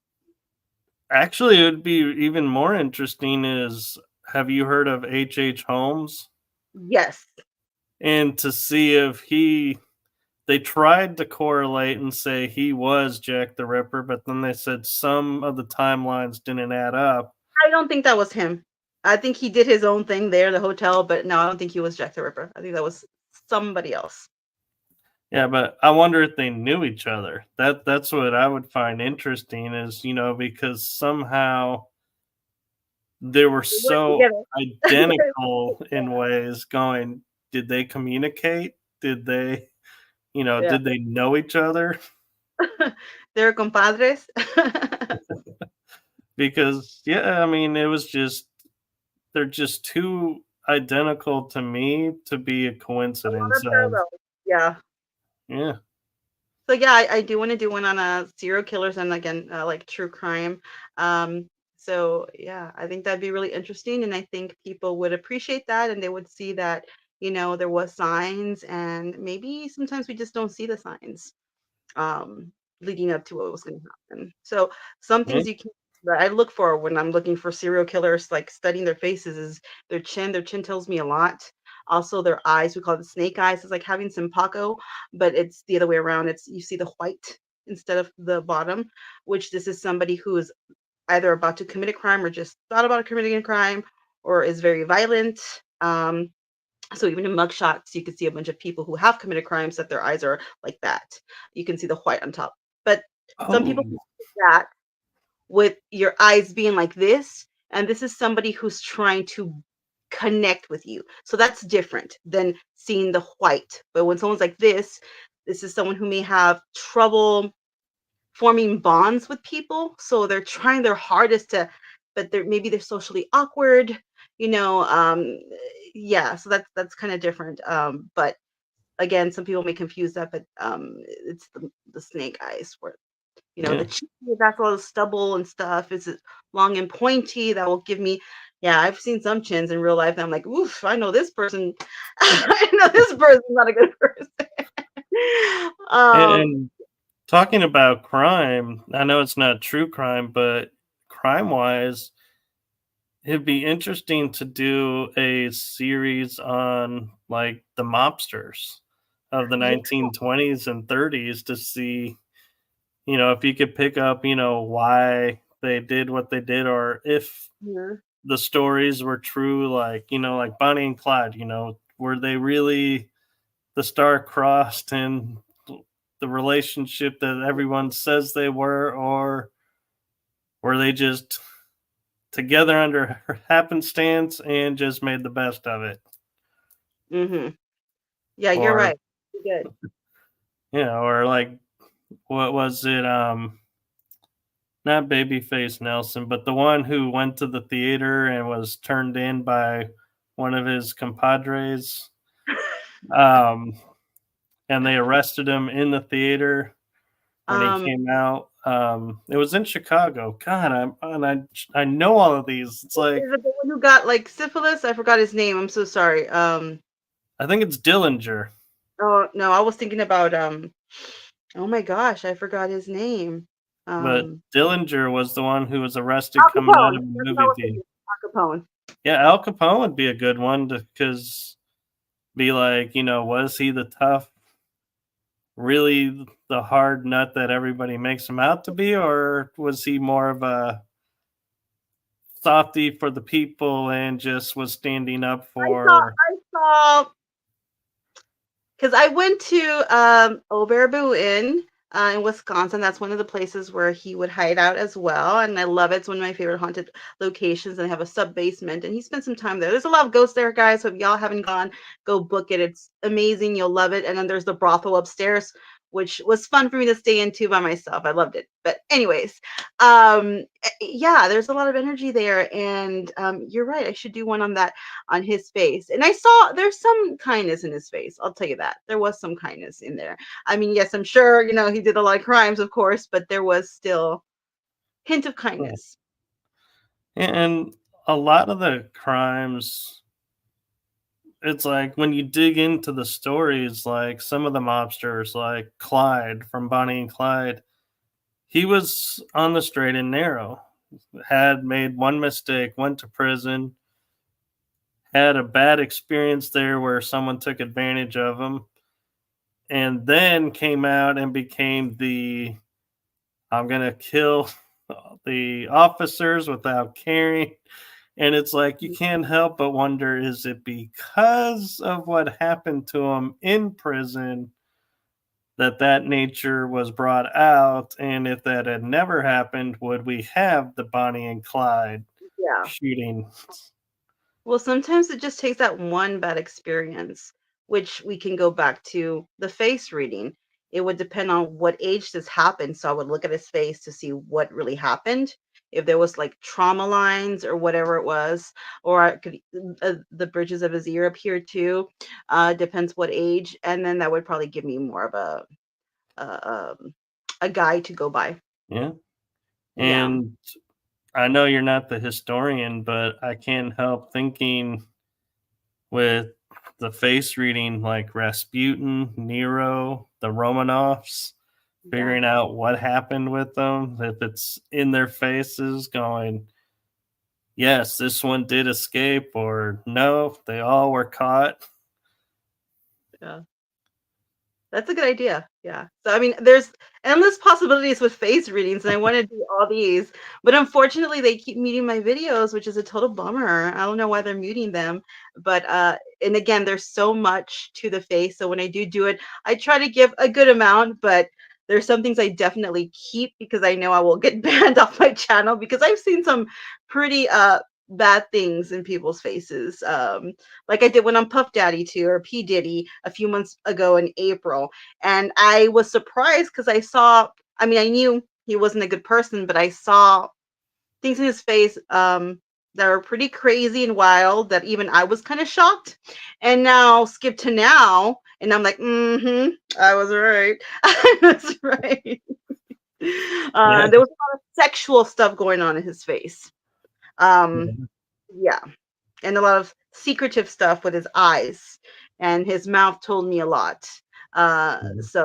actually, it would be even more interesting is, have you heard of H. Holmes? yes. And to see if they tried to correlate and say he was Jack the Ripper, but then they said some of the timelines didn't add up. I don't think that was him. I think he did his own thing there, the hotel, but no, I don't think he was Jack the Ripper. I think that was somebody else. Yeah, but I wonder if they knew each other. That's what I would find interesting is, because somehow they were They worked so together. identical in ways going, did they communicate? Did they, Yeah. did they know each other? They're compadres. Because yeah, I mean, it was just they're just too identical to me to be a A lot coincidence of of parallels. Yeah. yeah. So yeah, I do want to do one on serial killers and again like true crime. So yeah, I think that'd be really interesting, and I think people would appreciate that, and they would see that there was signs, and maybe sometimes we just don't see the signs um, leading up to what was going to happen. So some Yeah. things you can that I look for when I'm looking for serial killers, like studying their faces, is their chin. Their chin tells me a lot. Also, their eyes, we call it snake eyes. It's like having simpako, but it's the other way around. It's you see the white instead of the bottom, which this is somebody who is either about to commit a crime or just thought about committing a crime or is very violent. So even in mugshots, you can see a bunch of people who have committed crimes that their eyes are like that. You can see the white on top. But some people Oh, can see that with your eyes being like this, and this is somebody who's trying to connect with you. So that's different than seeing the white. But when someone's like this is someone who may have trouble forming bonds with people. So they're trying their hardest to, but they're socially awkward, you know. Yeah, so that's kind of different. But again, some people may confuse that, but it's the snake eyes where yeah. the chin that's all the stubble and stuff is it long and pointy that will give me. Yeah, I've seen some chins in real life, and I'm like, oof, I know this person. I know this person's not a good person. um, And Talking about crime, I know it's not true crime, but crime wise, it'd be interesting to do a series on like the mobsters of the Yeah. 1920s and 30s to see, if you could pick up, why they did what they did, or if Yeah. the stories were true, like, like Bonnie and Clyde, were they really the star-crossed and the relationship that everyone says they were, or were they just together under happenstance and just made the best of it? Mhm. Yeah, you're Or, right. You're good. or like, what was it? Not Babyface Nelson, but the one who went to the theater and was turned in by one of his compadres. Um, and they arrested him in the theater when he Um, came out. It was in Chicago. God, I know all of these. It's like, is it the one who got like syphilis? I forgot his name. I'm so sorry. I think it's Dillinger, Oh no, I was thinking about oh my gosh, I forgot his name. but Um, Dillinger was the one who was arrested Al coming out Capone. of a That's what I movie was theater. thinking. Al Capone. Yeah, Al Capone would be a good one because be like, was he the tough, really the hard nut that everybody makes him out to be, or was he more of a softy for the people and just was standing up for? I saw because I went to Oberbu Inn in Wisconsin. That's one of the places where he would hide out as well, and I love it. It's one of my favorite haunted locations, and I have a sub basement. And he spent some time there. There's a lot of ghosts there, guys. So if y'all haven't gone, go book it. It's amazing. You'll love it. And then there's the brothel upstairs, which was fun for me to stay into by myself. I loved it. But anyways, yeah, there's a lot of energy there, and you're right. I should do one on that on his face. And I saw there's some kindness in his face. I'll tell you that. There was some kindness in there. I mean, yes, I'm sure, he did a lot of crimes, of course, but there was still hint of kindness. And a lot of the crimes, it's like when you dig into the stories, like some of the mobsters, like Clyde from Bonnie and Clyde, he was on the straight and narrow, had made one mistake, went to prison, had a bad experience there where someone took advantage of him, and then came out and became the I'm going to kill the officers without caring. And it's like you can't help but wonder, is it because of what happened to him in prison that nature was brought out? And if that had never happened, would we have the Bonnie and Clyde Yeah. shooting? Well, sometimes it just takes that one bad experience, which we can go back to the face reading. It would depend on what age this happened. So I would look at his face to see what really happened. If there was like trauma lines or whatever it was, or I could the bridges of his ear appear too. Depends what age, and then that would probably give me more of a, a guide to go by. Yeah. Yeah. And I know you're not the historian, but I can't help thinking with the face reading like Rasputin, Nero, the Romanovs, Yeah. figuring out what happened with them, if it's in their faces going, yes, this one did escape, or no, they all were caught. Yeah. That's a good idea. Yeah. So I mean, there's endless possibilities with face readings, and I want to do all these, but unfortunately, they keep muting my videos, which is a total bummer. I don't know why they're muting them, but and again, there's so much to the face. So when I do it, I try to give a good amount, but there's some things I definitely keep because I know I will get banned off my channel because I've seen some pretty bad things in people's faces. Like I did one on Puff Daddy too, or P. Diddy a few months ago in April. And I was surprised because I mean, I knew he wasn't a good person, but I saw things in his face that are pretty crazy and wild that even I was kind of shocked. And now skip to now, and I'm like, I was right. I was right. Yeah. There was a lot of sexual stuff going on in his face. Um, yeah, and a lot of secretive stuff with his eyes, and his mouth told me a lot. Yeah. So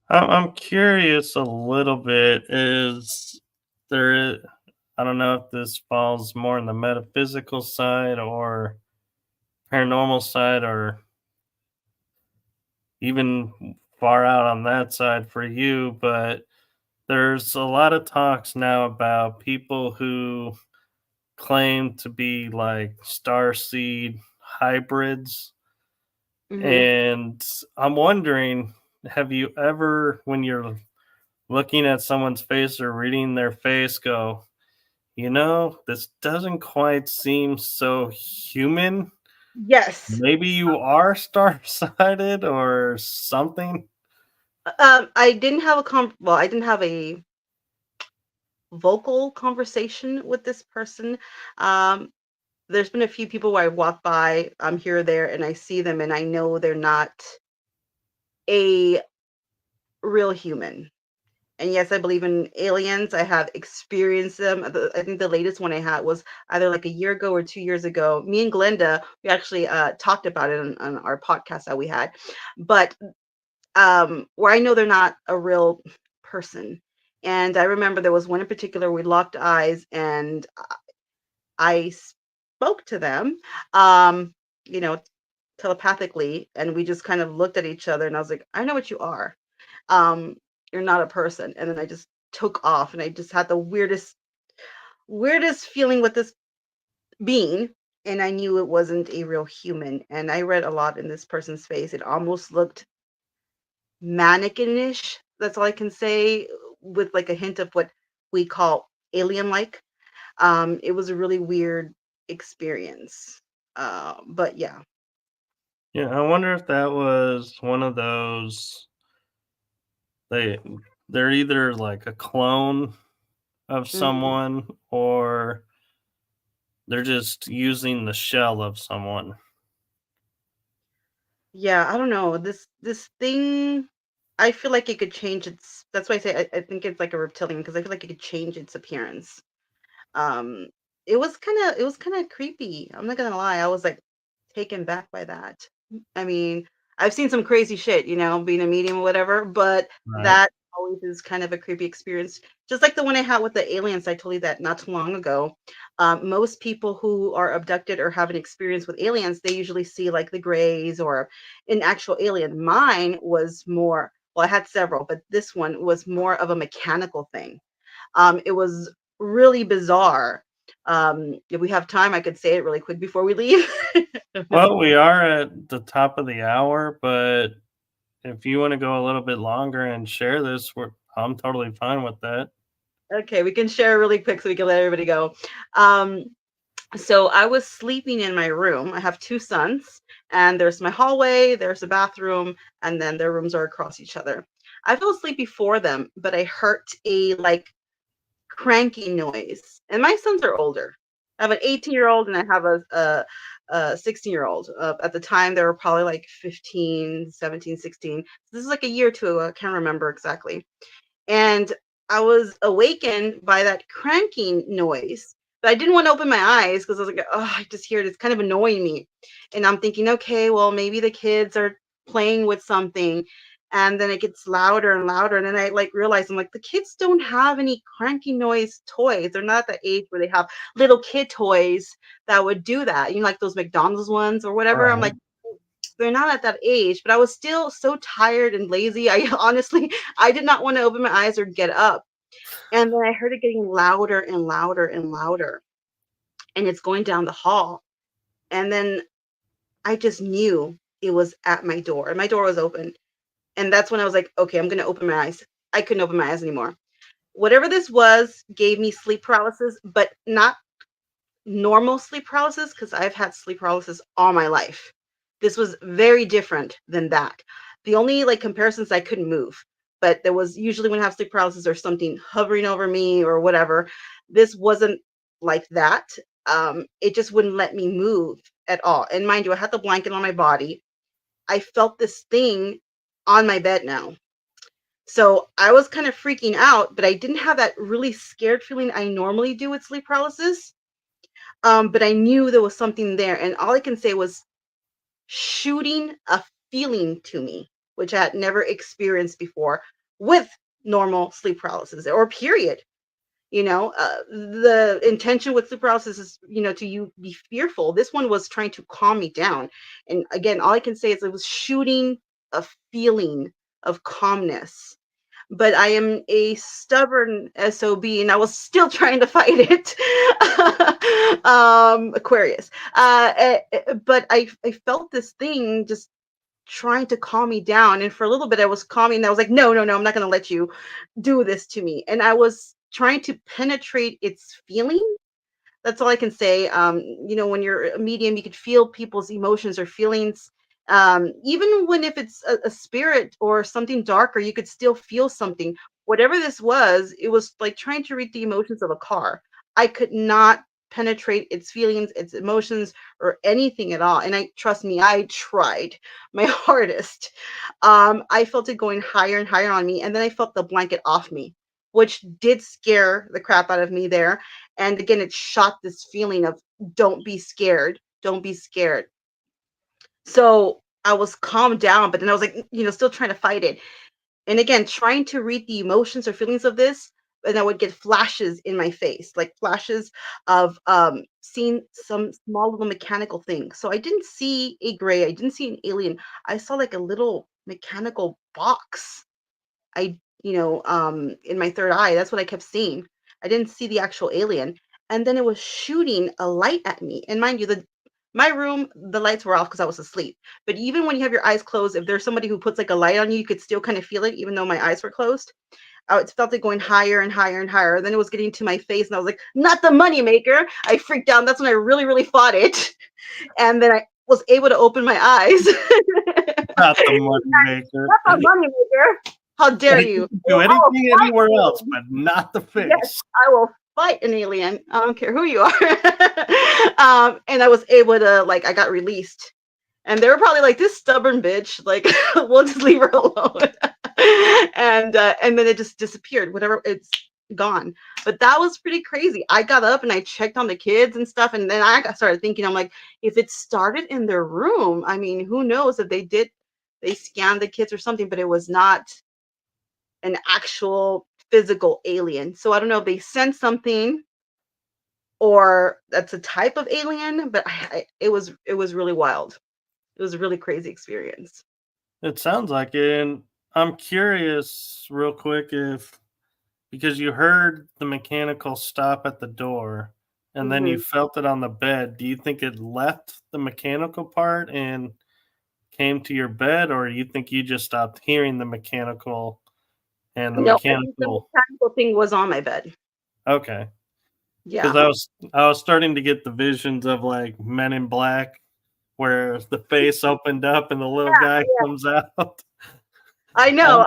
I'm curious a little bit. Is there? I don't know if this falls more on the metaphysical side or paranormal side, or even far out on that side for you. But there's a lot of talks now about people who claim to be like star seed hybrids. Hmm. And I'm wondering, have you ever, when you're looking at someone's face or reading their face, go, this doesn't quite seem so human? Yes. Maybe you are star sided or something? I didn't have a I didn't have a vocal conversation with this person. Um, there's been a few people where I walk by, here or there, and I see them, and I know they're not a real human. And yes, I believe in aliens. I have experienced them. I think the latest one I had was either like a year ago or 2 years ago. Me and Glenda, we actually talked about it on our podcast that we had. But where I know they're not a real person. And I remember there was one in particular, we locked eyes and I spoke to them, um, you know, telepathically, and we just kind of looked at each other, and I was like, I know what you are. Um, you're not a person. And then I just took off, and I just had the weirdest feeling with this being. And I knew it wasn't a real human. And I read a lot in this person's face. It almost looked mannequinish. That's all I can say, with like a hint of what we call alien like. It was a really weird experience. But yeah. Yeah, I wonder if that was one of those. They they're either like a clone of Mhm. someone or they're just using the shell of someone. Yeah, I don't know. This thing, I feel like it could change its. That's why I say I think it's like a reptilian, because I feel like it could change its appearance. Um, it was kind of creepy. I'm not gonna lie. I was like taken back by that. I mean, I've seen some crazy shit, being a medium or whatever, but Right. that always is kind of a creepy experience. Just like the one I had with the aliens, I told you that not too long ago. Most people who are abducted or have an experience with aliens, they usually see like the grays or an actual alien. Mine was more, well, I had several, but this one was more of a mechanical thing. It was really bizarre. If we have time, I could say it really quick before we leave. Well, we are at the top of the hour, but if you want to go a little bit longer and share this, I'm totally fine with that. Okay, we can share really quick so we can let everybody go. Um, so I was sleeping in my room. I have two sons, and there's my hallway, there's a bathroom, and then their rooms are across each other. I fell asleep before them, but I heard a like cranky noise. And my sons are older. I have an 18-year-old and I have a 16-year-old. At the time, they were probably like 15, 17, 16. This is like a year or two. I can't remember exactly. And I was awakened by that cranking noise. But I didn't want to open my eyes because I was like, oh, I just hear it. It's kind of annoying me. And I'm thinking, okay, well, maybe the kids are playing with something. And then it gets louder and louder. And then I like realize I'm like, the kids don't have any cranky noise toys. They're not at the age where they have little kid toys that would do that. Like those McDonald's ones or whatever. I'm like, Right. they're not at that age, but I was still so tired and lazy. I honestly, I did not want to open my eyes or get up. And then I heard it getting louder and louder and louder. And it's going down the hall. And then I just knew it was at my door. And my door was open. And that's when I was like, okay, I'm going to open my eyes. I couldn't open my eyes anymore. Whatever this was gave me sleep paralysis, but not normal sleep paralysis, because I've had sleep paralysis all my life. This was very different than that. The only like comparisons, I couldn't move, but there was usually when I have sleep paralysis or something hovering over me or whatever. This wasn't like that. It just wouldn't let me move at all. And mind you, I had the blanket on my body. I felt this thing on my bed now. So I was kind of freaking out, but I didn't have that really scared feeling I normally do with sleep paralysis. But I knew there was something there, and all I can say was shooting a feeling to me, which I had never experienced before. with normal sleep paralysis or period. The intention with sleep paralysis is, to you be fearful. This one was trying to calm me down. And again, all I can say is it was shooting a feeling of calmness. But I am a stubborn SOB and I was still trying to fight it. Aquarius. But I felt this thing just trying to calm me down. And for a little bit, I was calming. I was like, no, no, no, I'm not going to let you do this to me. And I was trying to penetrate its feeling. That's all I can say. When you're a medium, you could feel people's emotions or feelings. Even when if it's a spirit or something darker, you could still feel something. Whatever this was, it was like trying to read the emotions of a car. I could not penetrate its feelings, its emotions, or anything at all. And trust me, I tried my hardest. I felt it going higher and higher on me, and then I felt the blanket off me, which did scare the crap out of me there. And again, it shot this feeling of don't be scared. Don't be scared. So I was calmed down, but then I was like, still trying to fight it. And again, trying to read the emotions or feelings of this. And I would get flashes in my face, like flashes of seeing some small little mechanical thing. So I didn't see a gray, I didn't see an alien. I saw like a little mechanical box. In my third eye, that's what I kept seeing. I didn't see the actual alien. And then it was shooting a light at me. And mind you, my room, the lights were off because I was asleep. But even when you have your eyes closed, if there's somebody who puts like a light on you, you could still kind of feel it, even though my eyes were closed. I felt it going higher and higher and higher. Then it was getting to my face, and I was like, not the money maker. I freaked out. That's when I really, really fought it. And then I was able to open my eyes. Not the money maker. Not the money maker. How dare you? Do anything anywhere else, but not the face. Yes, I will fight an alien. I don't care who you are. And I was able to, I got released. And they were probably like, this stubborn bitch, we'll just leave her alone. And then it just disappeared. Whatever, it's gone. But that was pretty crazy. I got up and I checked on the kids and stuff. And then I started thinking, I'm like, if it started in their room, I mean, who knows if they scanned the kids or something, but it was not an actual physical alien. So I don't know if they sent something or that's a type of alien, but it was really wild. It was a really crazy experience. It sounds like it. And I'm curious, real quick, because you heard the mechanical stop at the door and then you felt it on the bed, do you think it left the mechanical part and came to your bed, or do you think you just stopped hearing the mechanical and the No, I think the mechanical thing was on my bed. Okay. Yeah. Because I was starting to get the visions of like Men in Black, where the face opened up and the little guy comes out. I know.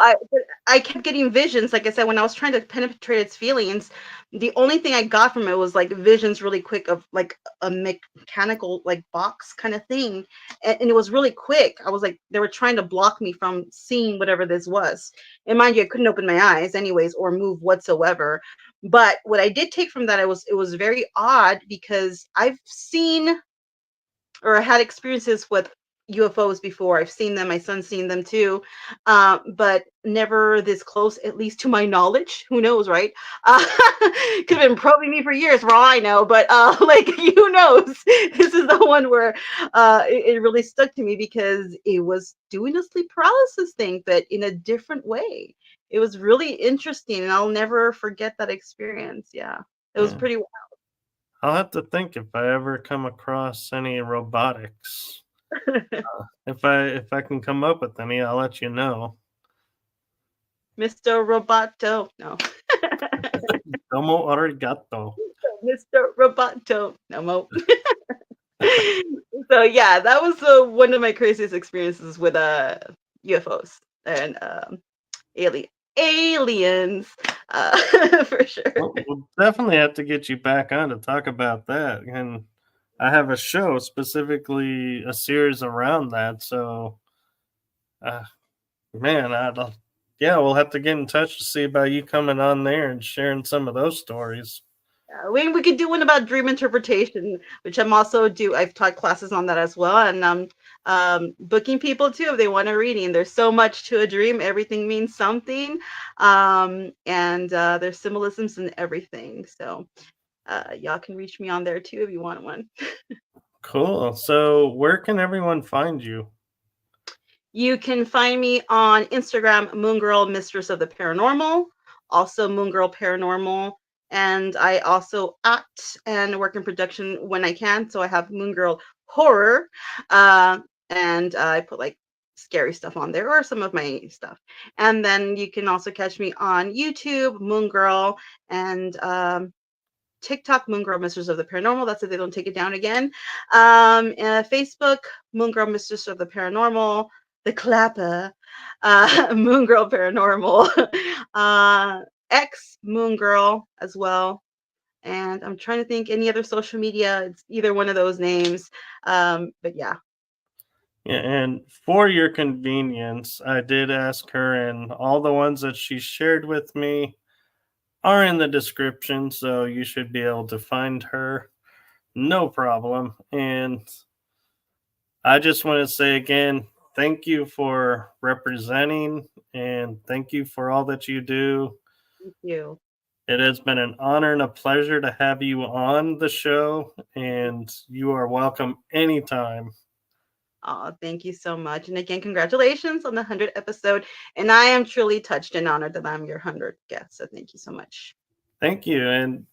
I kept getting visions. Like I said, when I was trying to penetrate its feelings, the only thing I got from it was like visions really quick of like a mechanical like box kind of thing. And it was really quick. I was like, they were trying to block me from seeing whatever this was. And mind you, I couldn't open my eyes anyways or move whatsoever. But what I did take from that, it was very odd because I've seen or had experiences with UFOs before. I've seen them. My son's seen them too, but never this close, at least to my knowledge. Who knows, right? Could have been probing me for years, for all I know. But who knows? This is the one where it really stuck to me because it was doing a sleep paralysis thing, but in a different way. It was really interesting, and I'll never forget that experience. Yeah, it was pretty. I'll have to think if I ever come across any robotics. If I can come up with any, I'll let you know. Mr. Roboto. No. Domo arigato. Mr. Roboto. No mo. So yeah, that was one of my craziest experiences with UFOs and aliens for sure. We'll definitely have to get you back on to talk about that. And I have a show, specifically a series around that. So, man, we'll have to get in touch to see about you coming on there and sharing some of those stories. We could do one about dream interpretation, which I'm also do. I've taught classes on that as well, and booking people too if they want a reading. There's so much to a dream. Everything means something, and there's symbolisms and everything. So y'all can reach me on there too if you want one. Cool. So, where can everyone find you? You can find me on Instagram, MoonGirl Mistress of the Paranormal, also MoonGirl Paranormal. And I also act and work in production when I can. So I have MoonGirl Horror. And I put like scary stuff on there or some of my stuff. And then you can also catch me on YouTube, MoonGirl, and TikTok, Moongirl Mistress of the Paranormal. That's if they don't take it down again. Facebook, Moongirl Mistress of the Paranormal. The Clapper, Moongirl Paranormal. X Moongirl as well. And I'm trying to think any other social media. It's either one of those names. But yeah. Yeah, and for your convenience, I did ask her, and all the ones that she shared with me are in the description, so you should be able to find her. No problem. And I just want to say again, thank you for representing and thank you for all that you do. Thank you. It has been an honor and a pleasure to have you on the show, and you are welcome anytime. Oh, thank you so much. And again, congratulations on the 100th episode. And I am truly touched and honored that I'm your 100th guest. So thank you so much. Thank you. And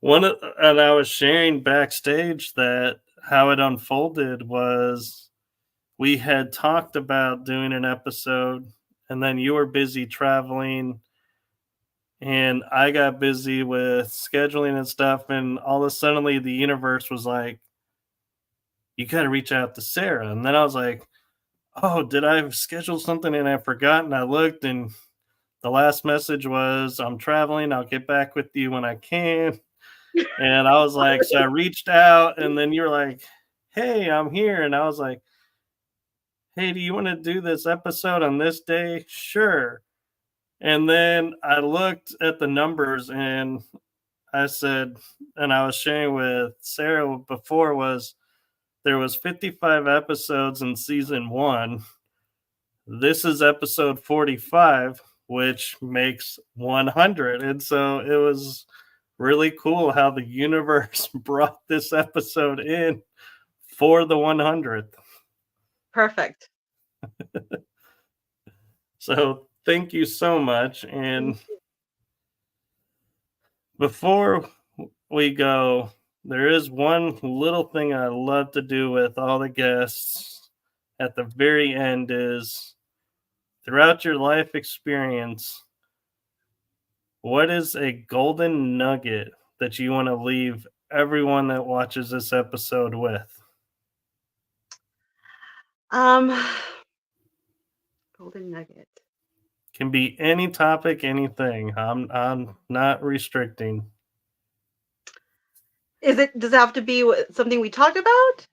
I was sharing backstage that how it unfolded was we had talked about doing an episode, and then you were busy traveling, and I got busy with scheduling and stuff, and all of a sudden the universe was like, you got to reach out to Sarah. And then I was like, oh, did I schedule something and I forgot? And I looked, and the last message was, I'm traveling. I'll get back with you when I can. And I was like, so I reached out, and then you were like, hey, I'm here. And I was like, hey, do you want to do this episode on this day? Sure. And then I looked at the numbers, and I said, and I was sharing with Sarah before, was there was 55 episodes in season one. This is episode 45, which makes 100. And so it was really cool how the universe brought this episode in for the 100th. Perfect. So thank you so much. And before we go, there is one little thing I love to do with all the guests at the very end is throughout your life experience, what is a golden nugget that you want to leave everyone that watches this episode with? Um, Golden nugget. Can be any topic, anything. I'm not restricting. Does it have to be something we talked about?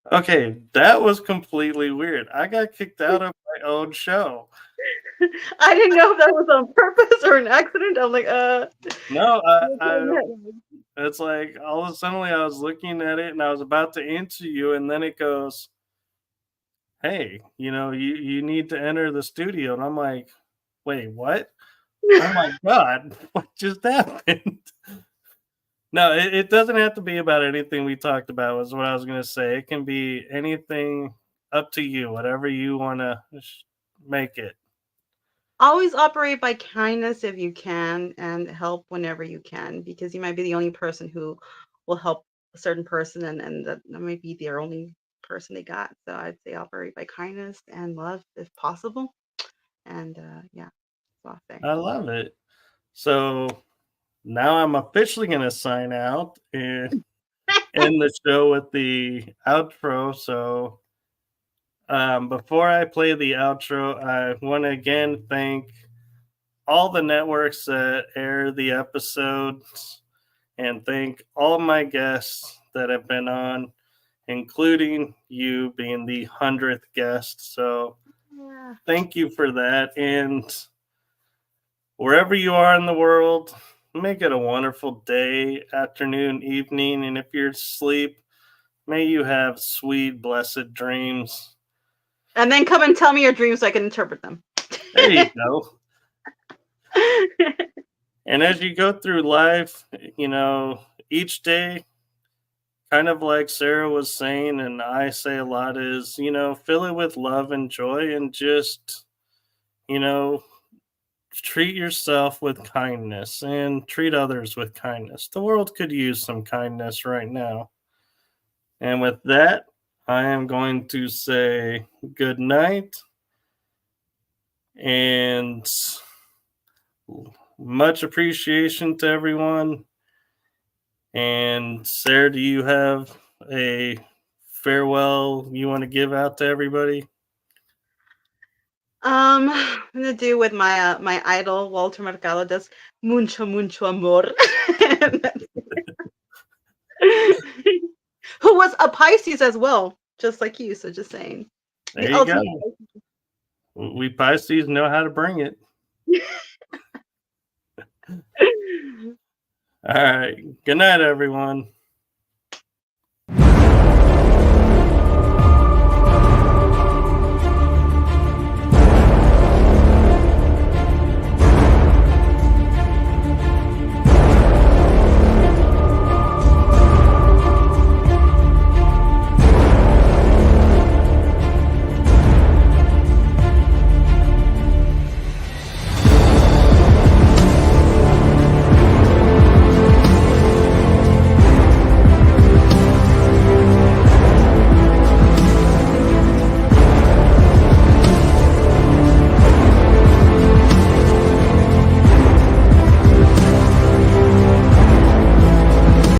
Okay, that was completely weird. I got kicked out of my own show. I didn't know if that was on purpose or an accident. I'm like, No, it's like all of a sudden I was looking at it and I was about to answer you, and then it goes, hey, you need to enter the studio. And I'm like, wait, what? Oh my God, what just happened? No, it doesn't have to be about anything we talked about, was what I was going to say. It can be anything, up to you, whatever you want to make it. always operate by kindness if you can and help whenever you can because you might be the only person who will help a certain person, and that might be their only person they got. So I'd say operate by kindness and love if possible. And yeah, that's all I'll say. I love it. So now I'm officially going to sign out and end the show with the outro. So before I play the outro, I want to again thank all the networks that air the episodes and thank all my guests that have been on, including you being the 100th guest. So Yeah. thank you for that. And wherever you are in the world, make it a wonderful day, afternoon, evening. And if you're asleep, may you have sweet, blessed dreams. And then come and tell me your dreams so I can interpret them. There you go. And as you go through life, each day, kind of like Sarah was saying, and I say a lot, is, fill it with love and joy and just, you know, treat yourself with kindness and treat others with kindness. The world could use some kindness right now. And with that, I am going to say good night and much appreciation to everyone. And Sarah, do you have a farewell you want to give out to everybody? I'm gonna do with my idol Walter Mercado does mucho amor. Who was a Pisces as well, just like you. So just saying, There the you go. ultimate. We Pisces know how to bring it. All right. Good night, everyone.